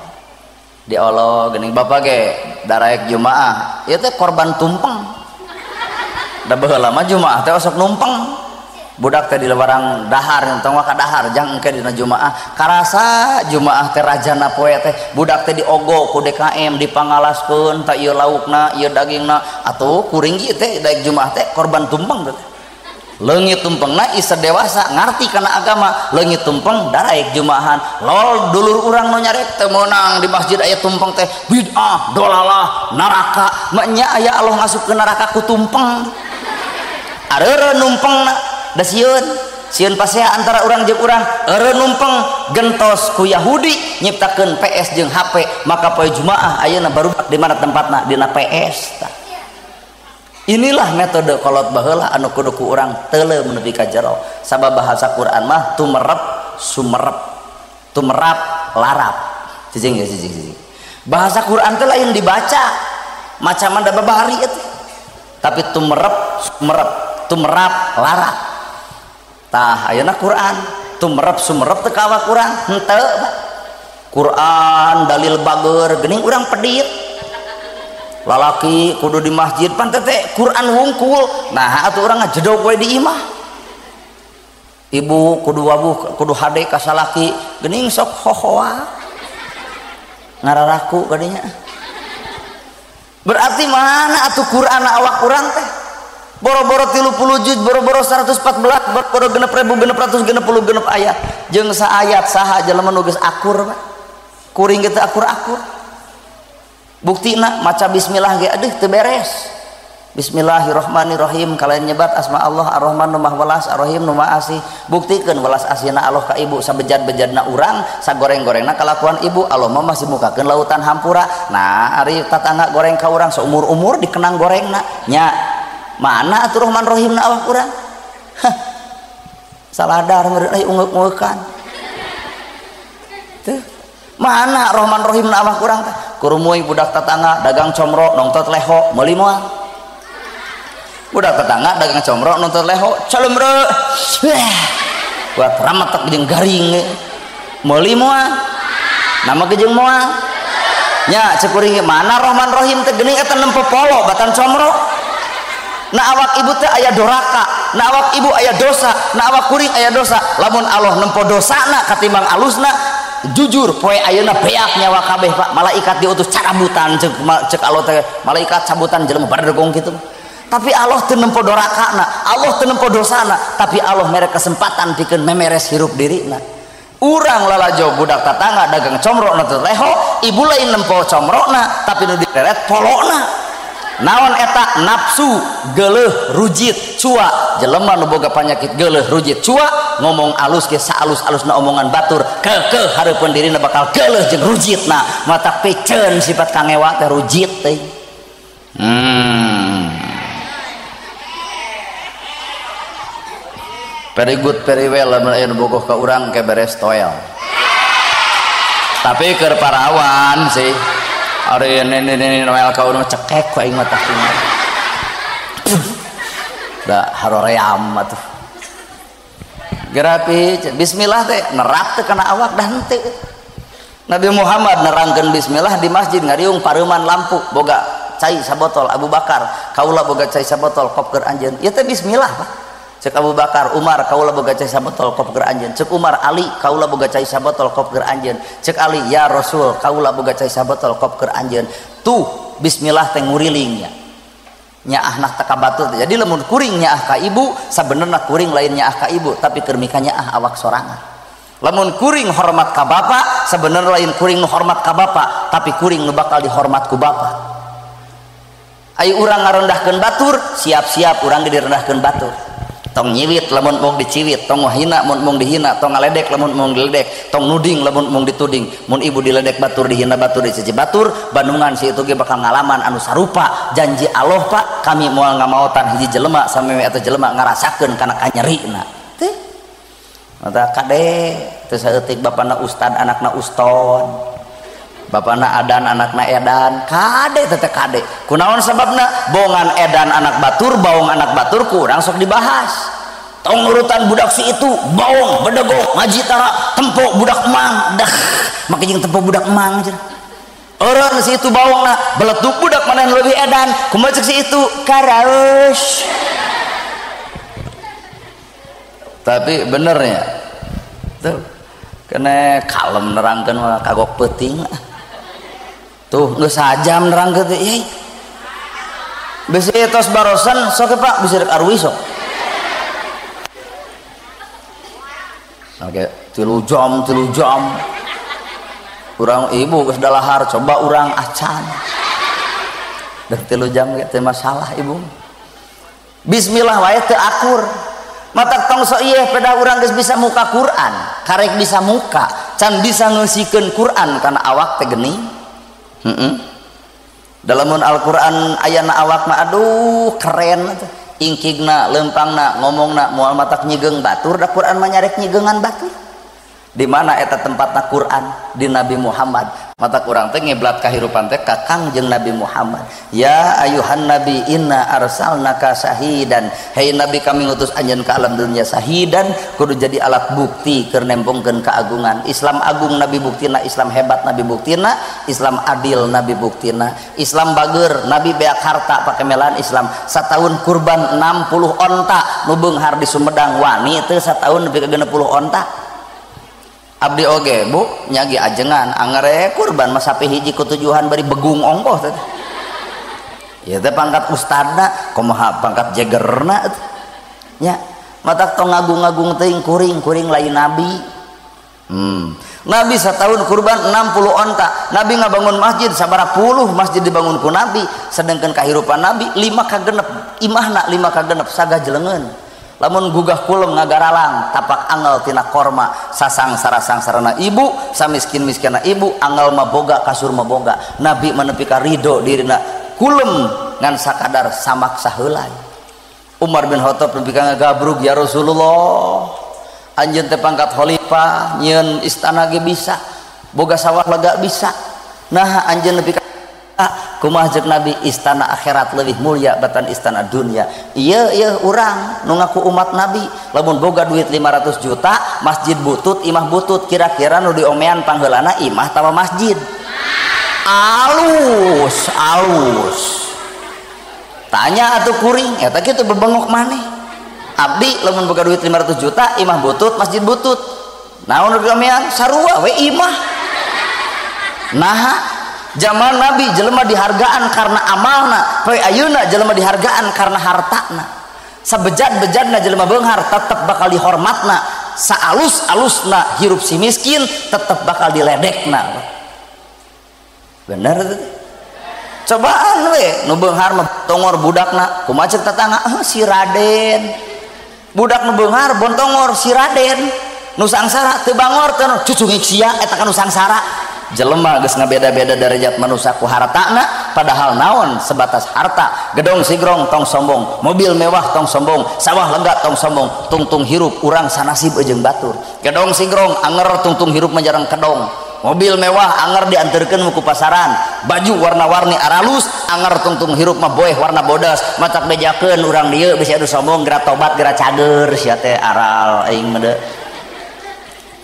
diolo geuning bapak ge daraek jumaah ieu teh korban tumpeng da baheula mah jumaah teh osok numpeng budak teh di lebarang dahar entong ka dahar jang engke dina jumaah karasa jumaah teh rajana poe teh budak teh diogo ku DKM dipangalaskeun ta ieu laukna ieu dagingna atuh kuring ieu teh daek jumaah teh korban tumpeng teh leungit tumpengna isa dewasa ngarti kana agama leungit tumpeng daraek jumaahan lol dulur urang nu nyarek teu meunang di masjid aya tumpeng teh bid'ah dolalah neraka maknya aya Allah ngasupkeun neraka ku tumpeng areureun numpengna da sieun pasea antara urang jeung urang eureun numpeng gentos ku Yahudi nyiptakeun PS jeung HP maka poe jumaah ayeuna barudak di mana tempatna dina PS tah. Inilah metode kolot baheula anu kudu ku urang teuleuh nepi ka jero sabab bahasa Quran mah tumerep sumerep tumerap larap cicing ya cicing bahasa Quran teh lain dibaca macam mana babari eta tapi tumerep sumerep tumerap larap tah ayeuna Quran tumerep sumerep teu ka awak urang henteu Quran dalil bager geuning urang pedit lalaki kudu di masjid pan teh Quran wungkul nah atuh urang ngajedog we di imah ibu kudu wabuh kudu hade ka salaki geuning sok hohoa ngararaku kadinya berarti mana atuh Quran awak urang teh boro-boro 30 juz boro-boro 114 boro genep 1660 ayat jeung saayat saha jelema nu geus akur kuring kitu akur-akur buktina maca bismillah ge aduh teu beres bismillahirrahmanirrahim kalian nyebat asma Allah ar-Rahman nu Maha Welas ar-Rahim nu Maha Asih buktikeun welas asihna Allah ka ibu sabejad-bejadna urang sagoreng-gorengna kalakuan ibu Allah mah masih mukakeun lautan hampura nah ari tatangga goreng ka urang saumur-umur dikenang gorengna nya mana atuh Rahman Rahimna awak urang saladar meureun ai ungeuk-ungekan teu mana Rahman Rahimna awak urang teh kurumuy budak tetangga dagang comro nongtot leho meuli moal budak tetangga dagang comro nongtot leho calumre buat ramatek jeung garing meuli moal nama jeung moal nya cek kuring mana Rahman Rahim teh geuning eta nempo polo batan comro na awak ibu teh aya doraka na awak ibu aya dosa na awak kuring aya dosa lamun Allah nempo dosana katimbang alusna jujur poe ayeuna beak nyawa kabeh Pak malaikat diutus cabutan cek Allah teh malaikat cabutan jelema bardegong kitu tapi Allah teu nempo dorakana Allah teu nempo dosana tapi Allah mere kesempatan pikeun memeres hirup dirina urang lalajo budak tetangga dagang comro na teu leho ibu lain nempo comrona tapi nu direret polona naon eta nafsu geuleuh rujit cua jelema nu boga panyakit geuleuh rujit cua ngomong alus ge saalus-alusna omongan batur keukeuh hareupeun dirina bakal geuleuh jeung rujitna mata peceun sifat kangewa teh rujit teh very good very well lamun aya nu bogoh ka urang ke beres toel tapi keur parawan sih ari nene noel ka urang cekek ku aing mah tah da haroream atuh gerapi bismillah teh nerap teh kana awak dan teu Nabi Muhammad nerangkeun bismillah di masjid ngariung pareuman lampu boga cai sabotol Abu Bakar kaula boga cai sabotol kop keur anjeun ieu teh bismillah Pak cek Abu Bakar Umar kaula boga cai sabotol kop keur anjeun cek Umar Ali kaula boga cai sabotol kop keur anjeun cek Ali ya Rasul kaula boga cai sabotol kop keur anjeun tuh bismillah teh ngurilingnya nyaah nak teka batur jadi lamun kuring nyaah ka ibu sabenerna kuring lain nyaah ka ibu tapi keur mika nyaah awak sorangan lamun kuring hormat ka bapa sabenerna lain kuring nu hormat ka bapa tapi kuring nu bakal dihormat ku bapa ayo urang ngarendahkeun batur siap-siap urang direndahkeun batur tong nyiwit lamun mung diciwit tong hina mun mung dihina tong ngaledek lamun mung diledek tong nuding lamun mung dituding mun ibu diledek batur dihina batur diciji batur bandungan si itu ge bakal ngalaman anu sarupa janji Allah Pak kami moal ngamaotan hiji jelema samewe eta jelema ngarasakeun kana kanyerina teh mata kade teu saeutik bapana ustad anakna uston bapana adan anakna edan kade teteh kade kunaon sababna bongan edan anak batur baung anak batur kurang sok dibahas tong urutan budak si itu baung bedego ngaji tara tempo budak emang dah make jeung tempo budak emang cenah orang si itu baungna beletuk budak mana yang lebih edan kumaha cek si itu karaus tapi benernya tuh kena kalem nerangkeun mah kagok peuting tuh geus sajam nerangkeun teh yai bisi tos barosan sok Pak bisa rek arwi sok oke 3 jam urang ibu geus dalahar coba urang acan dah 3 jam ge teh masalah ibu bismillah wae teu akur matak tong so ieu peda urang geus bisa muka Quran karek bisa muka can bisa ngeusikeun Quran kana awak teh geuning dalamun Al-Quran ayana awak mah aduh keren ingkigna lempangna ngomongna moal matak nyigeng batur da Quran mah nyarek nyigengan batur di mana eta tempatna Quran di Nabi Muhammad mata urang teh ngiblat kahirupan teh ka Kangjeng Nabi Muhammad ya ayuhan nabi inna arsalnaka syahidan hei nabi kami ngutus anjeun ka alam dunya syahidan kudu jadi alat bukti keur nempongkeun keagungan Islam agung nabi buktina Islam hebat nabi buktina Islam adil nabi buktina Islam bager nabi beak harta pake melan Islam satahun kurban 60 onta nu beunghar di Sumedang wani teu satahun nepi ka 60 onta abdi oge bu nyagi ajengan angere kurban mah sapi hiji ku tujuan bari begung ongkoh teh ya teh pangkat ustadna kumaha pangkat jegerna nya matak tong ngagung-ngagung teuing kuring lain nabi nabi satahun kurban 60 onta nabi ngabangun masjid sabaraha puluh masjid dibangun ku nabi sedengkeun kahirupan nabi 5 ka genep imahna 5 ka genep sagah jeleungeun lamun gugah kulem ngagaralang tapak angel tina korma sasang sarana ibu samiskin-miskinna ibu angel mah boga kasur mah boga nabi menepi ka ridho dirina kulem ngan sakadar samak saheulai Umar bin Khattab nepi ka ngagabrug ya Rasulullah anjeun teh pangkat khalifah nyieun istana ge bisa boga sawah lega bisa Nah anjeun nepi ka kumaha jeung Nabi istana akhirat lebih mulia batan istana dunia. Iya urang nu ngaku umat Nabi lamun boga duit 500 juta masjid butut imah butut kira-kira nu diomean pangheulana imah tawa masjid alus tanya atuh kuring eta kitu bebengok maneh abdi lamun boga duit 500 juta imah butut masjid butut naon nu diomean sarua we imah nah zaman Nabi jelema dihargaan karena amalna, poe ayeuna jelema dihargaan karena hartana. Sabejat-bejatna jelema beunghar tetep bakal dihormatna, saalus-alusna hirup si miskin tetep bakal diledekna. Bener teh? Cobaan we nu beunghar mah tongor budakna, kumaha ceuk tetangga, si Raden. Budak nu beunghar bontongor si Raden. Nu sangsara teu bangor teh cucungik sia eta kan nu sangsara. Jelema geus ngabeda-beda derajat manusia ku hartana padahal naon sebatas harta gedong sigrong tong sombong mobil mewah tong sombong sawah lega tong sombong tungtung hirup urang sanasib jeung batur gedong sigrong anger tungtung hirup menjarang kedong mobil mewah anger dianterkeun ku pasaran baju warna-warni aralus anger tungtung hirup mah boeh warna bodas matak bejakeun urang dieu bisi adu sombong geura tobat geura cager sia teh aral aing mah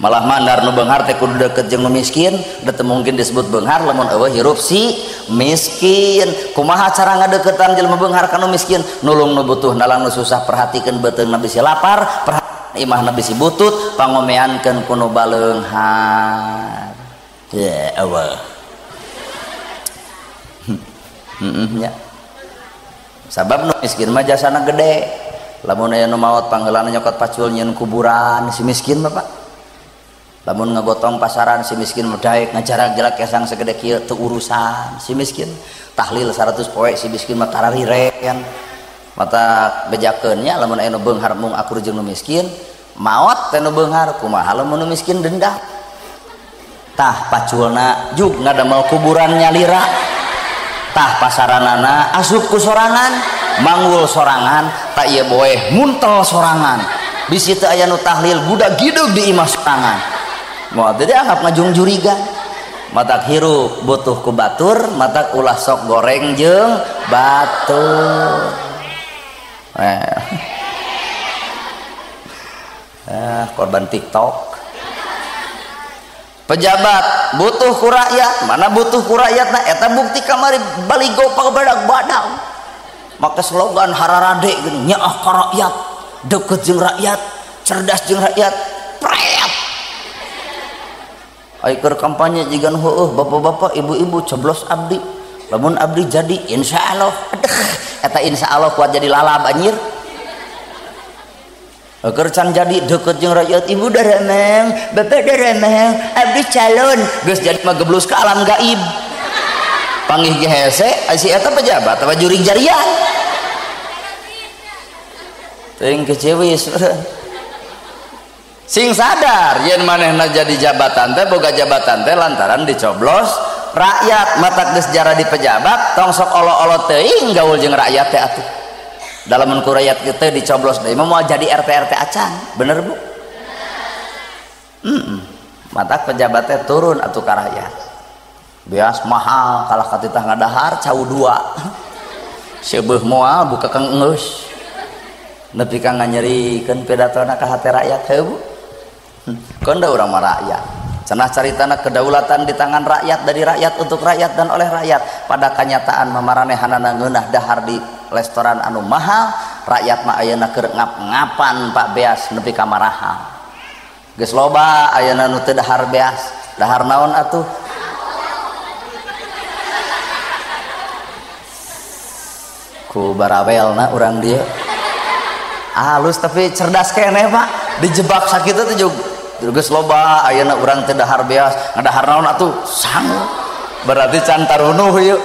malah mandar nu beunghar teh kudu deukeut jeung nu miskin da teu mungkin disebut beunghar lamun eueuh hirup si miskin kumaha cara ngadeuketan jelema beunghar ka nu miskin nulung nu butuh nalang nu susah perhatikeun beuteungna bisi lapar perhatikeun imahna bisi butut pangomeankeun ku nu baleunghar ya eueuh nya sabab nu miskin mah jasana gede lamun aya nu maot pangheulana nyokot pacul nyeun kuburan si miskin mah Pak lamun ngagotong pasaran si miskin medaek ngajarak-jarak kesang segede kieu teu urusan si miskin tahlil 100 poe si miskin mah tararirean mata bejakeun nya lamun aya nu beunghar mung akur jeung nu miskin maot teh nu beunghar kumaha lamun nu miskin dendam tah paculna jug ngadamel kuburan nyalira tah pasaranana asup ku sorangan manggul sorangan tak ieu boeh muntel sorangan bisi teu aya nu tahlil budak gidug di imah sorangan mau tadi anggap ngajung jurigan matak hirup butuh ku batur matak ulah sok goreng jeung batur korban TikTok pejabat butuh ku rakyat mana butuh ku rakyat nah eta bukti kamari baligo pabadag-badag make slogan hararade gini nyaah ka rakyat deukeut jeung rakyat cerdas jeung rakyat prep aikeur kampanye jigan heueuh bapak-bapak ibu-ibu coblos abdi lamun abdi jadi insyaallah eta insyaallah kuat jadi lalab anjir keur can jadi deukeut jeung rakyat ibu daremeng bapak daremeng abdi calon geus jadi mah geblus ka alam gaib panggih ge hese si eta pejabat apa jurig jarian teuing kecewis sing sadar yen manehna jadi jabatan teh boga jabatan teh lantaran dicoblos rakyat matak geus jara di pejabat tong sok olo-olo teuing gaul jeung rakyat teh atuh dalamun ku rakyat kitu dicoblos deui mah moal jadi RT acan bener Bu matak pejabat teh turun atuh ka rakyat beas mahal kalah katitah ngadahar cau 2 seubeuh moal buka kang eus nepi ka nganyerikeun pidatona ka hate rakyat heuh Bu konda urang mah rakyat cenah caritana kedaulatan di tangan rakyat dari rakyat untuk rakyat dan oleh rakyat pada kenyataan mamaranehana ngeunah dahar di restoran anu mahal rakyat mah ayeuna keur ngap-ngapan Pak beas nepi ka marahal geus loba ayeuna nu teu dahar beas dahar naon atuh ku barawelna urang dieu halus tapi cerdas keneh Pak dijebak sakitu teh geus loba ayeuna urang teh dahar beas ngadahar naon atuh sangu berarti can tarunuh ieu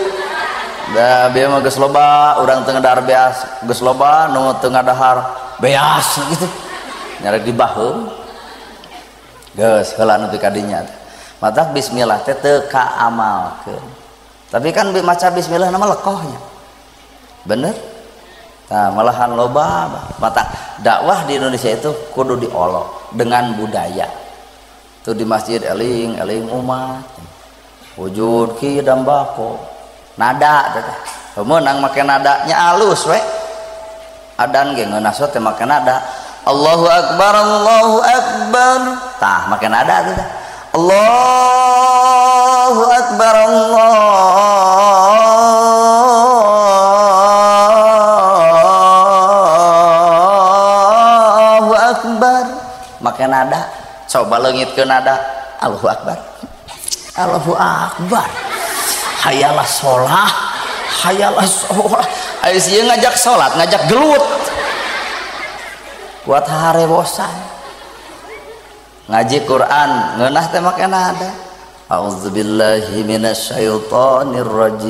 da bieu mah geus loba urang teu ngadahar beas geus loba nu teu ngadahar beas gitu nyarek dibaheum geus heula nepi ka dinya matak bismillah teh teu kaamalkeun tapi kan maca bismillah nama lekohnya bener nah malahan loba mata dakwah di Indonesia itu kudu diolok dengan budaya tuh di masjid eling umat wujud ki dambako nada teh meunang make nadanya alus we adan ge ngeunasot teh make nada Allahu akbar tah make nada teh Allahu akbar Allahu akbar make nada coba leungitkeun nada Allahu akbar Allahu akbar hayalah sholat aya sieu ngajak sholat ngajak gelut buat harewosan ngaji Quran ngeunah teh make nada a'udzubillahi minasyaitonir rajim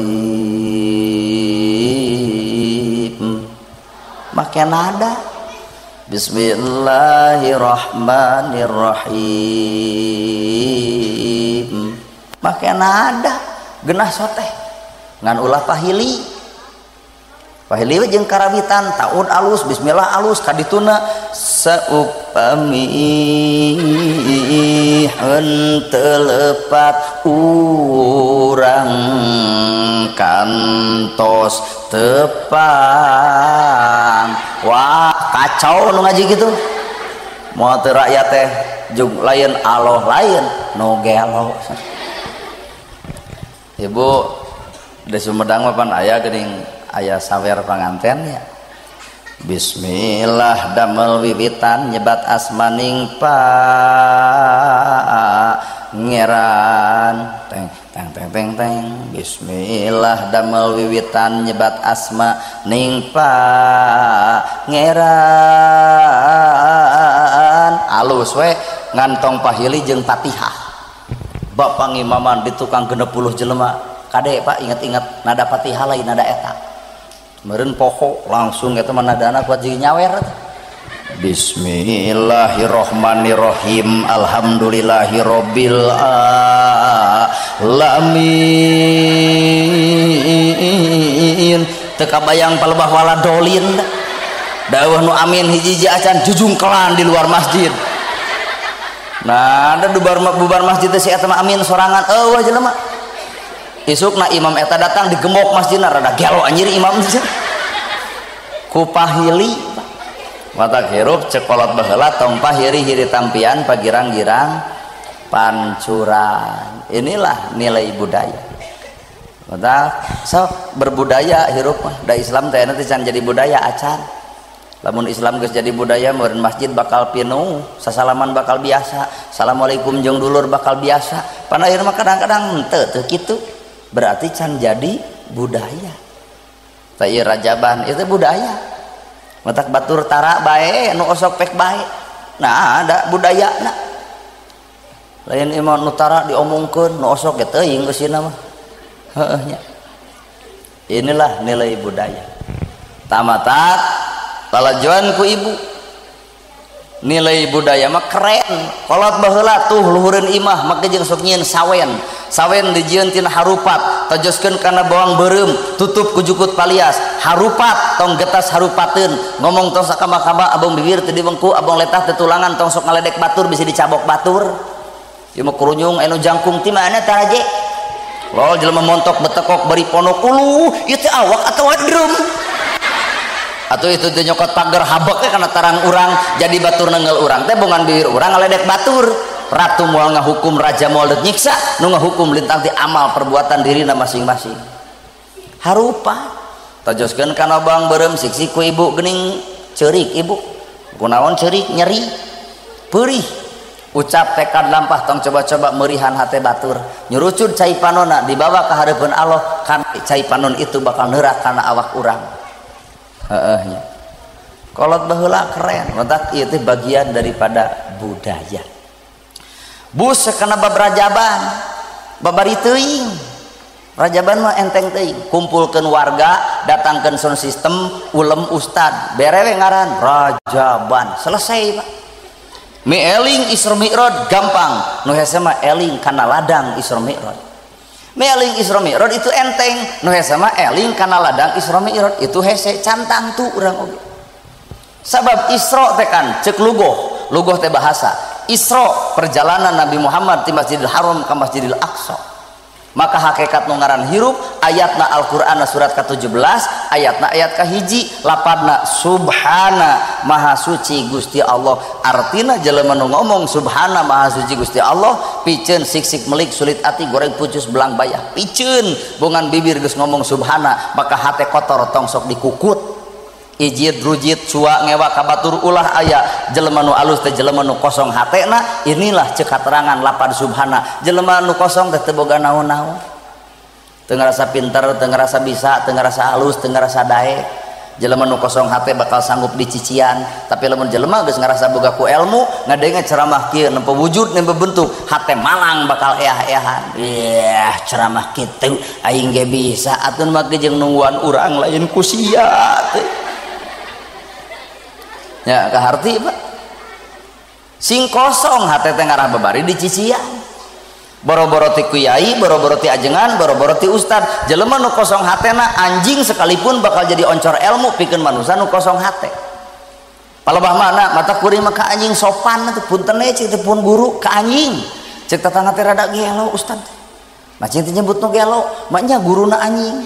make nada bismillahirrahmanirrahim make nada genah soteh ngan ulah pahili jeung karawitan taun alus bismillah alus kadituna saupami hentelepat urang kantos tepang wah kacau nu ngaji gitu moal teu rakyat teh jeung lain aloh lain nu gelo Ibu di Sumedang mah pan aya geuning aya sawer panganten ya bismillah damel wiwitan nyebat asmaning pangeran teng teng teng teng teng bismillah damel wiwitan nyebat asma ning pangeran alus we ngantong pahili jeung Fatihah bab pangimaman di tukang 60 jelema kade Pak ingat-ingat nada Fatihah lain nada eta meureun poho langsung eta nadana kuat jeung nyawer Bismillahirrahmanirrahim alhamdulillahirabbil alamin teu kabayang palebah wala dolin dawuh nu amin hiji-hiji acan jujungkelan di luar masjid. Nah, ada bubar masjid teh si eta mah amin sorangan eueuh jelema. Isukna imam eta datang digembok masjidna rada gelo anjir imam teh. Ku pahili matak hirup cekolot baheula tong pahiri hiri tampian pagirang-girang pancuran. Inilah nilai budaya. Matak sok berbudaya hirup mah da Islam teh nanti can jadi budaya acan. Lamun Islam geus jadi budaya meureun masjid bakal pinuh, sasalaman bakal biasa, assalamualaikum jeung dulur bakal biasa. Pan ayeuna mah kadang-kadang teu kitu. Berarti can jadi budaya. Tah ieu Rajaban itu budaya. Matak batur tara bae nu osok pek bae. Nah, ada budayana. Lain imam nu tara diomongkeun nu osok ge teuing geusina mah. Heeh nya. Inilah nilai budaya. Tamatat lalajuan ku ibu nilai budaya mah keren kolot baheula tuh luhureun imah make jeung sok nyieun sawen dijieun tina harupat tojoskeun kana bawang beureum tutup ku jukut palias harupat tong getas harupateun ngomong tong sakama-kama abang bibir teu diwengku abang letah teu tulangan tong sok ngaledek batur bisa dicabok batur ieu mah kurunyung anu jangkung ti mana tah je lol jelema montok betekok bari ponok ulu ieu teh awak atawa drum atau itu teh nyokot pagar habek karena tarang urang jadi batur nenggel urang teh bongan bibir urang ngaledek batur ratu moal ngahukum raja moal deuk nyiksa nu ngahukum lintang ti amal perbuatan dirina masing-masing harupa tojoskeun kana bawang beureum siksi ku ibu geuning ceurik ibu kunaon ceurik nyeri peurih ucap tekad lampah tong coba-coba meurihan hate batur nyurucud cai panonna dibawa ka hareupeun Allah kan cai panon itu bakal neurak kana awak urang. Heehnya. Kolot baheula keren, matak ieu teh bagian daripada budaya. Bus sakana bab Rajaban, babari teuing. Rajaban mah enteng teuing, kumpulkeun warga, datangkeun sound system, ulem ustad, berewe ngaran Rajaban. Selesai, Pak. Mi eling Isra Mi'raj gampang, nu hese mah eling kana ladang Isra Mi'raj. Meling Isra Mi'raj itu enteng, nu hese mah eling kana ladang Isra Mi'raj itu hese cantang tu urang oge. Sabab Isra teh kan ceuk lugoh teh bahasa. Isra perjalanan Nabi Muhammad di Masjidil Haram ke Masjidil Aqsa. Maka hakikat nu ngaran hirup ayatna Al-Qur'an surat ke-17 ayatna ayat kahiji lapadna subhana maha suci Gusti Allah. Artina jelema nu ngomong subhana maha suci Gusti Allah piceun sik-sik melik sulit ati goreng pucus belang bayah piceun bongan bibir geus ngomong subhana maka hate kotor tong sok dikukut. Ijid rujid cua ngewa kabatur ulah aya jelema nu alus teh jelema nu kosong hatena. Inilah cek katerangan lapad subhana. Jelema nu kosong teh teu boga naon-naon, teu ngarasa pinter, teu ngarasa bisa, teu ngarasa alus, teu ngarasa dae. Jelema nu kosong hate bakal sanggup dicician. Tapi lamun jelema geus ngarasa boga ku ilmu ngadenge ceramah kieu nempo wujud nempo bentuk hate malang bakal eah-eahan. Ceramah kitu aing ge bisa atuh mah jeung nungguan urang lain ku sia teh. Ya kaharti Pak sing kosong hate teh ngarah babari dicician boro-boro ti kiai, boro-boro ti ajengan, boro-boro ti ustad. Jelema nu kosong hatena anjing sekalipun bakal jadi oncor ilmu pikeun manusia nu kosong hate. Palebah mana mata kuring mah ka anjing sopan teh punten cek teh pun guru ka anjing cek tetangga teh rada gelo ustad mah cing teh nyebut nu gelo maknya guruna anjing.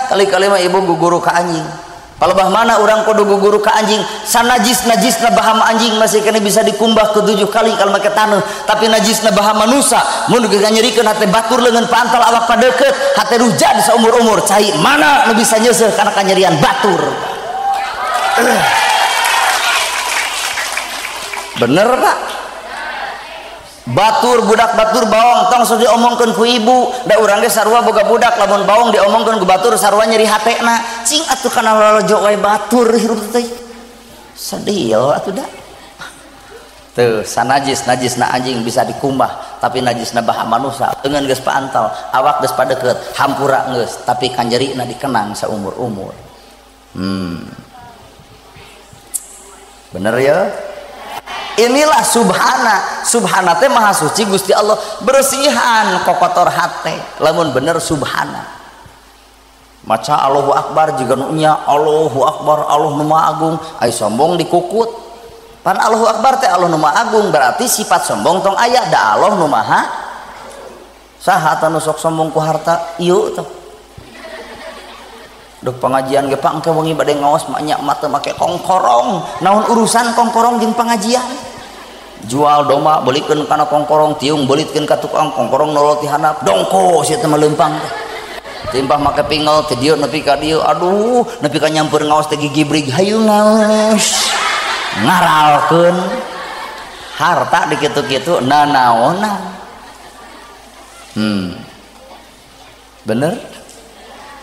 Kali-kali mah ibu guru ka anjing. Palebah mana orang kudu guguru ka anjing sanajis-najisna bahama anjing masih kena bisa dikumbah ke 7 kali kalau make taneuh tapi najisna bahama manusia mun nganyerikeun hate batur leungeun pantal awak padeukeut hate rujad saumur-umur cai mana nu bisa nyeuseuh kana kanyerian batur. Bener Pak? Batur budak batur bawang tong sok diomongkeun ku ibu da urang ge sarua boga budak lamun bawang diomongkeun ku batur sarua nyeri hatena cing atuh kana lolojo wae batur hirup teh sedih atuh da teu sanajis najisna anjing bisa dikumbah tapi najisna baha manusia eungeun geus paantal awak geus padeukeut hampura geus tapi kanjerina dikenang saumur-umur. Bener ya. Inilah subhana teh maha suci Gusti Allah bersihan kokotor hate lamun bener subhana maca Allahu Akbar juga nunya Allahu Akbar Allah nu maha agung ai sombong dikukut pan Allahu Akbar teh Allah nu maha agung berarti sifat sombong tong aya da Allah nu maha saha anu sok sombong ku harta ieu teh duk pengajian ge Pak engke wengi bade ngaos maknya mah teu make kongkorong naon urusan kongkorong jeung pengajian jual domba beulikeun kana kongkorong tiung beulikeun ka tukang kongkorong nolot ti handap dongko sia teh melempang timpah make pingel teh dieu nepi ka dieu aduh nepi ka nyamper ngaos teh gigibrig hayu ngaos ngaralkeun harta di kitu-kitu nanaonan. Bener.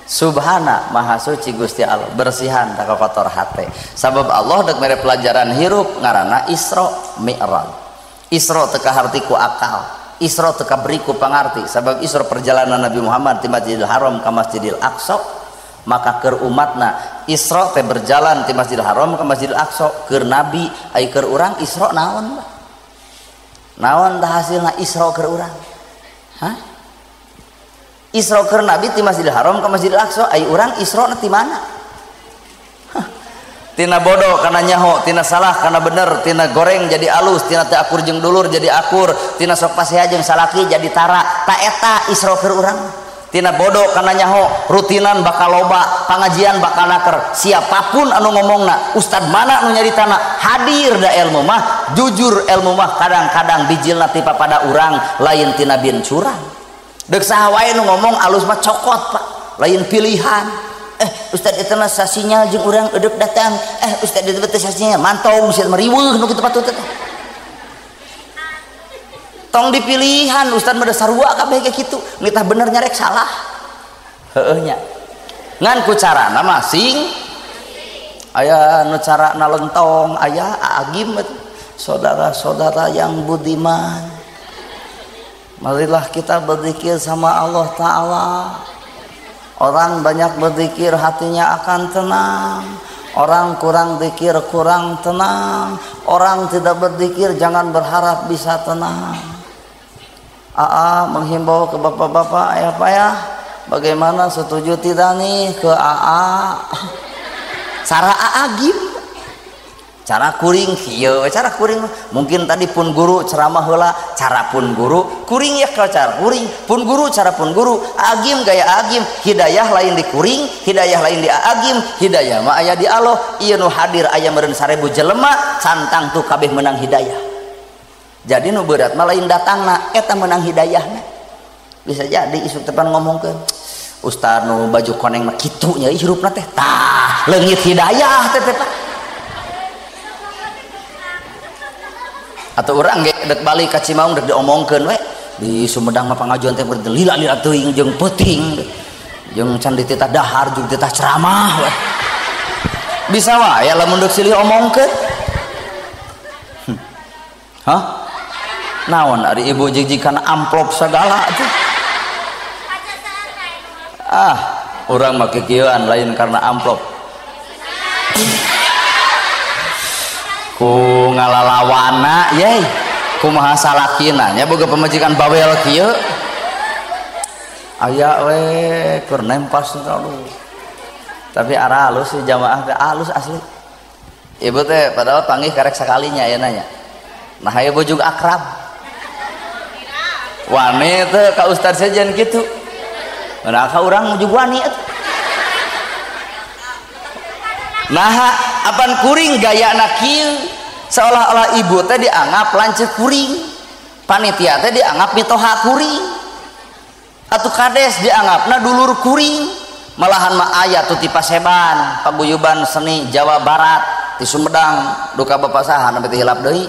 Subhana maha suci Gusti Allah bersihan tak kotor hate sabab Allah dek mere pelajaran hirup ngaranna Isra Mi'raj. Isra teu kaharti ku akal, Isra teu kaberi ku pangarti sabab Isra perjalanan Nabi Muhammad ti Masjidil Haram ka Masjidil Aqsa maka keur umatna Isra teh berjalan ti Masjidil Haram ka Masjidil Aqsa keur nabi ai keur urang Isra naon naon tah hasilna Isra keur urang Isra keur nabi ti Masjidil Haram ka Masjidil Aqsa ai urang Isra ti mana? Tina bodoh kana nyaho, tina salah kana bener, tina goreng jadi alus, tina teu akur jeung dulur jadi akur, tina sok paseha jeung salaki jadi tara. Ta eta Isra keur urang. Tina bodoh kana nyaho, rutinan bakal loba, pangajian bakal naker. Siapapun anu ngomongna, ustad mana anu nyaritana, hadir da ilmu mah, jujur ilmu mah kadang-kadang bijilna ti papada urang lain tina bin curang. Dek saha wae nu ngomong alus mah cokot Pak lain pilihan ustad eta mah sasinya jeung urang eudeup datang ustad eta teh sasinya mantong sia meriweuh nu kitu patut teh tong dipilihan ustad mah sarua kabeh ge kitu nitah bener nyarek salah heueuh nya ngan ku carana mah sing aya nu carana lentong aya agim saudara-saudara yang budiman. Marilah kita berzikir sama Allah Ta'ala. Orang banyak berzikir hatinya akan tenang. Orang kurang zikir kurang tenang. Orang tidak berzikir jangan berharap bisa tenang. AA menghimbau ke bapak-bapak ayah-ayah, bagaimana setuju tidak nih ke AA? Sarah AA gim. cara kuring kieu cara kuring mungkin tadi pun guru ceramah heula cara pun guru kuring ya cara kuring pun guru cara pun guru agim gaya agim hidayah lain di kuring hidayah lain di agim hidayah mah aya di Allah ieu nu hadir aya meureun 1000 jelema santang tuh kabeh menang hidayah jadi nu berat mah lain datangna eta menang hidayahna bisa jadi isuk tepan ngomongkeun ustaz nu baju koneng mah kitu nya hirupna teh tah leungit hidayah teh atau orang dek balik ka Cimaung dek diomongkeun we di Sumedang mah pangajuan teh lila-lila teuing jeung peuting jeung can dititah dahar jeung dititah ceramah we bisa wae lamun deuk silih omongkeun hah naon ari ibu jijikan amplop segala tuh urang make kieuan lain karena amplop ku ngalalawana yey kumaha salakina nya boga pamajikan bawel kieu aya we keur nempas terlalu tapi arah halus si jamaah teh halus asli ibu teh padahal panggih karek sakalinya ya nanya nah ibu juga akrab wani teh ka ustaz sejen kitu nah ka urang juga wani nah apan kuring gaya anak kieu seolah-olah ibu teh dianggap lanceuk kuring panitia teh dianggap mitoha kuring atuh kades dianggapna dulur kuring malahan mah aya tuh ti Paseban paguyuban seni Jawa Barat di Sumedang duka bapak saha nepi teh hilap deui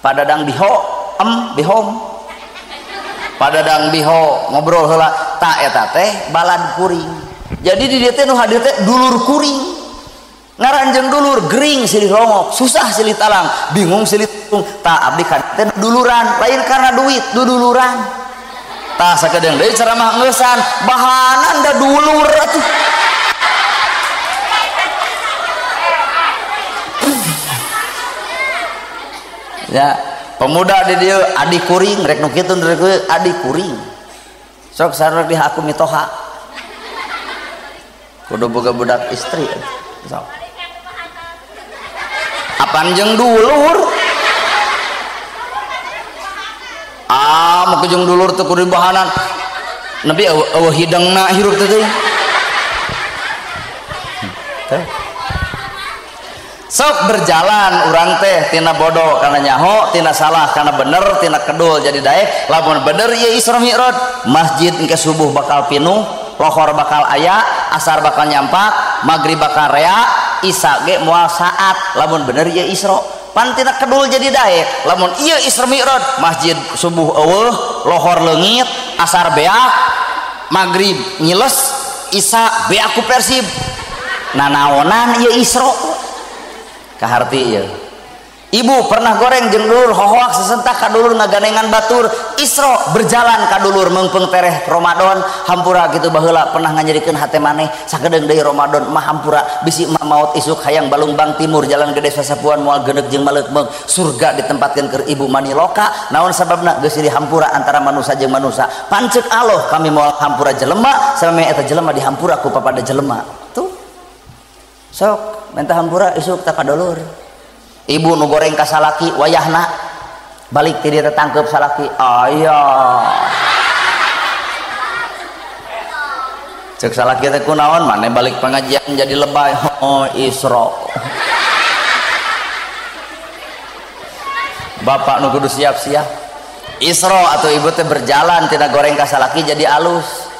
padadang biho bihom padadang biho ngobrol heula ta eta teh balad kuring jadi di dia teh nu hadir teh dulur kuring ngaranjeun dulur gering silih rongok susah silih talang bingung silih tung tak abdi kan teh duluran lain karena duit duluran tah sakedeung deui ceramah ngeusan bahanan da dulur atuh ya pemuda di dieu adi kuring rek nu kitu rek adi kuring sok sareng dihaku mitoha kudu boga budak istri so. Apan jeung dulur mau jeung dulur teu kudu bahanan nepi eueuh hidangna hirup teh teuing sok berjalan urang teh tina bodoh kana nyaho tina salah kana bener tina kedul jadi daek lamun bener ieu Isra Mi'raj masjid engke subuh bakal pinuh lohor bakal aya asar bakal nyampak maghrib bakal rea isya ge moal saat lamun bener ieu Isra pan tina kedul jadi daek lamun ieu Isra Mi'raj masjid subuh eueuh lohor leungit asar beak maghrib ngiles isya beak ku Persib nanaonan ieu Isra kaharti ieu ibu pernah goreng jeung dulur hohoak sesentak ka dulur ngaganengan batur Isra berjalan ka dulur meungpeung tereh Ramadan hampura kitu baheula pernah nganyerikeun hate maneh sakedeung deui Ramadan mah hampura bisi mah maot isuk hayang Balungbang Timur jalan gede Sasapuan moal geundeuk jeung maleukmeung surga ditempatkeun keur ibu maniloka naon sababna geus silih hampura antara manusia jeung manusia panceuk Allah kami moal hampura jelema sameme eta jelema dihampura ku papada jelema tuh sok minta hampura isuk tak ka dulur ibu nu goreng ka salaki wayahna balik ti dieu tangkep salaki aya cek salaki teh kunaon maneh balik pengajian jadi lebay oh Isra bapak nu kudu siap-siap Isra atau ibu teh berjalan tina goreng ka salaki jadi alus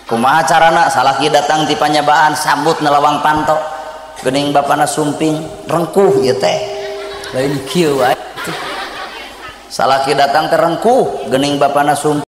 kumaha carana salaki datang ti panyabaan sambut nelawang panto geuning bapana sumping rengkuh ieu teh lain kieu wae salaki datang teh rengkuh geuning bapana sumping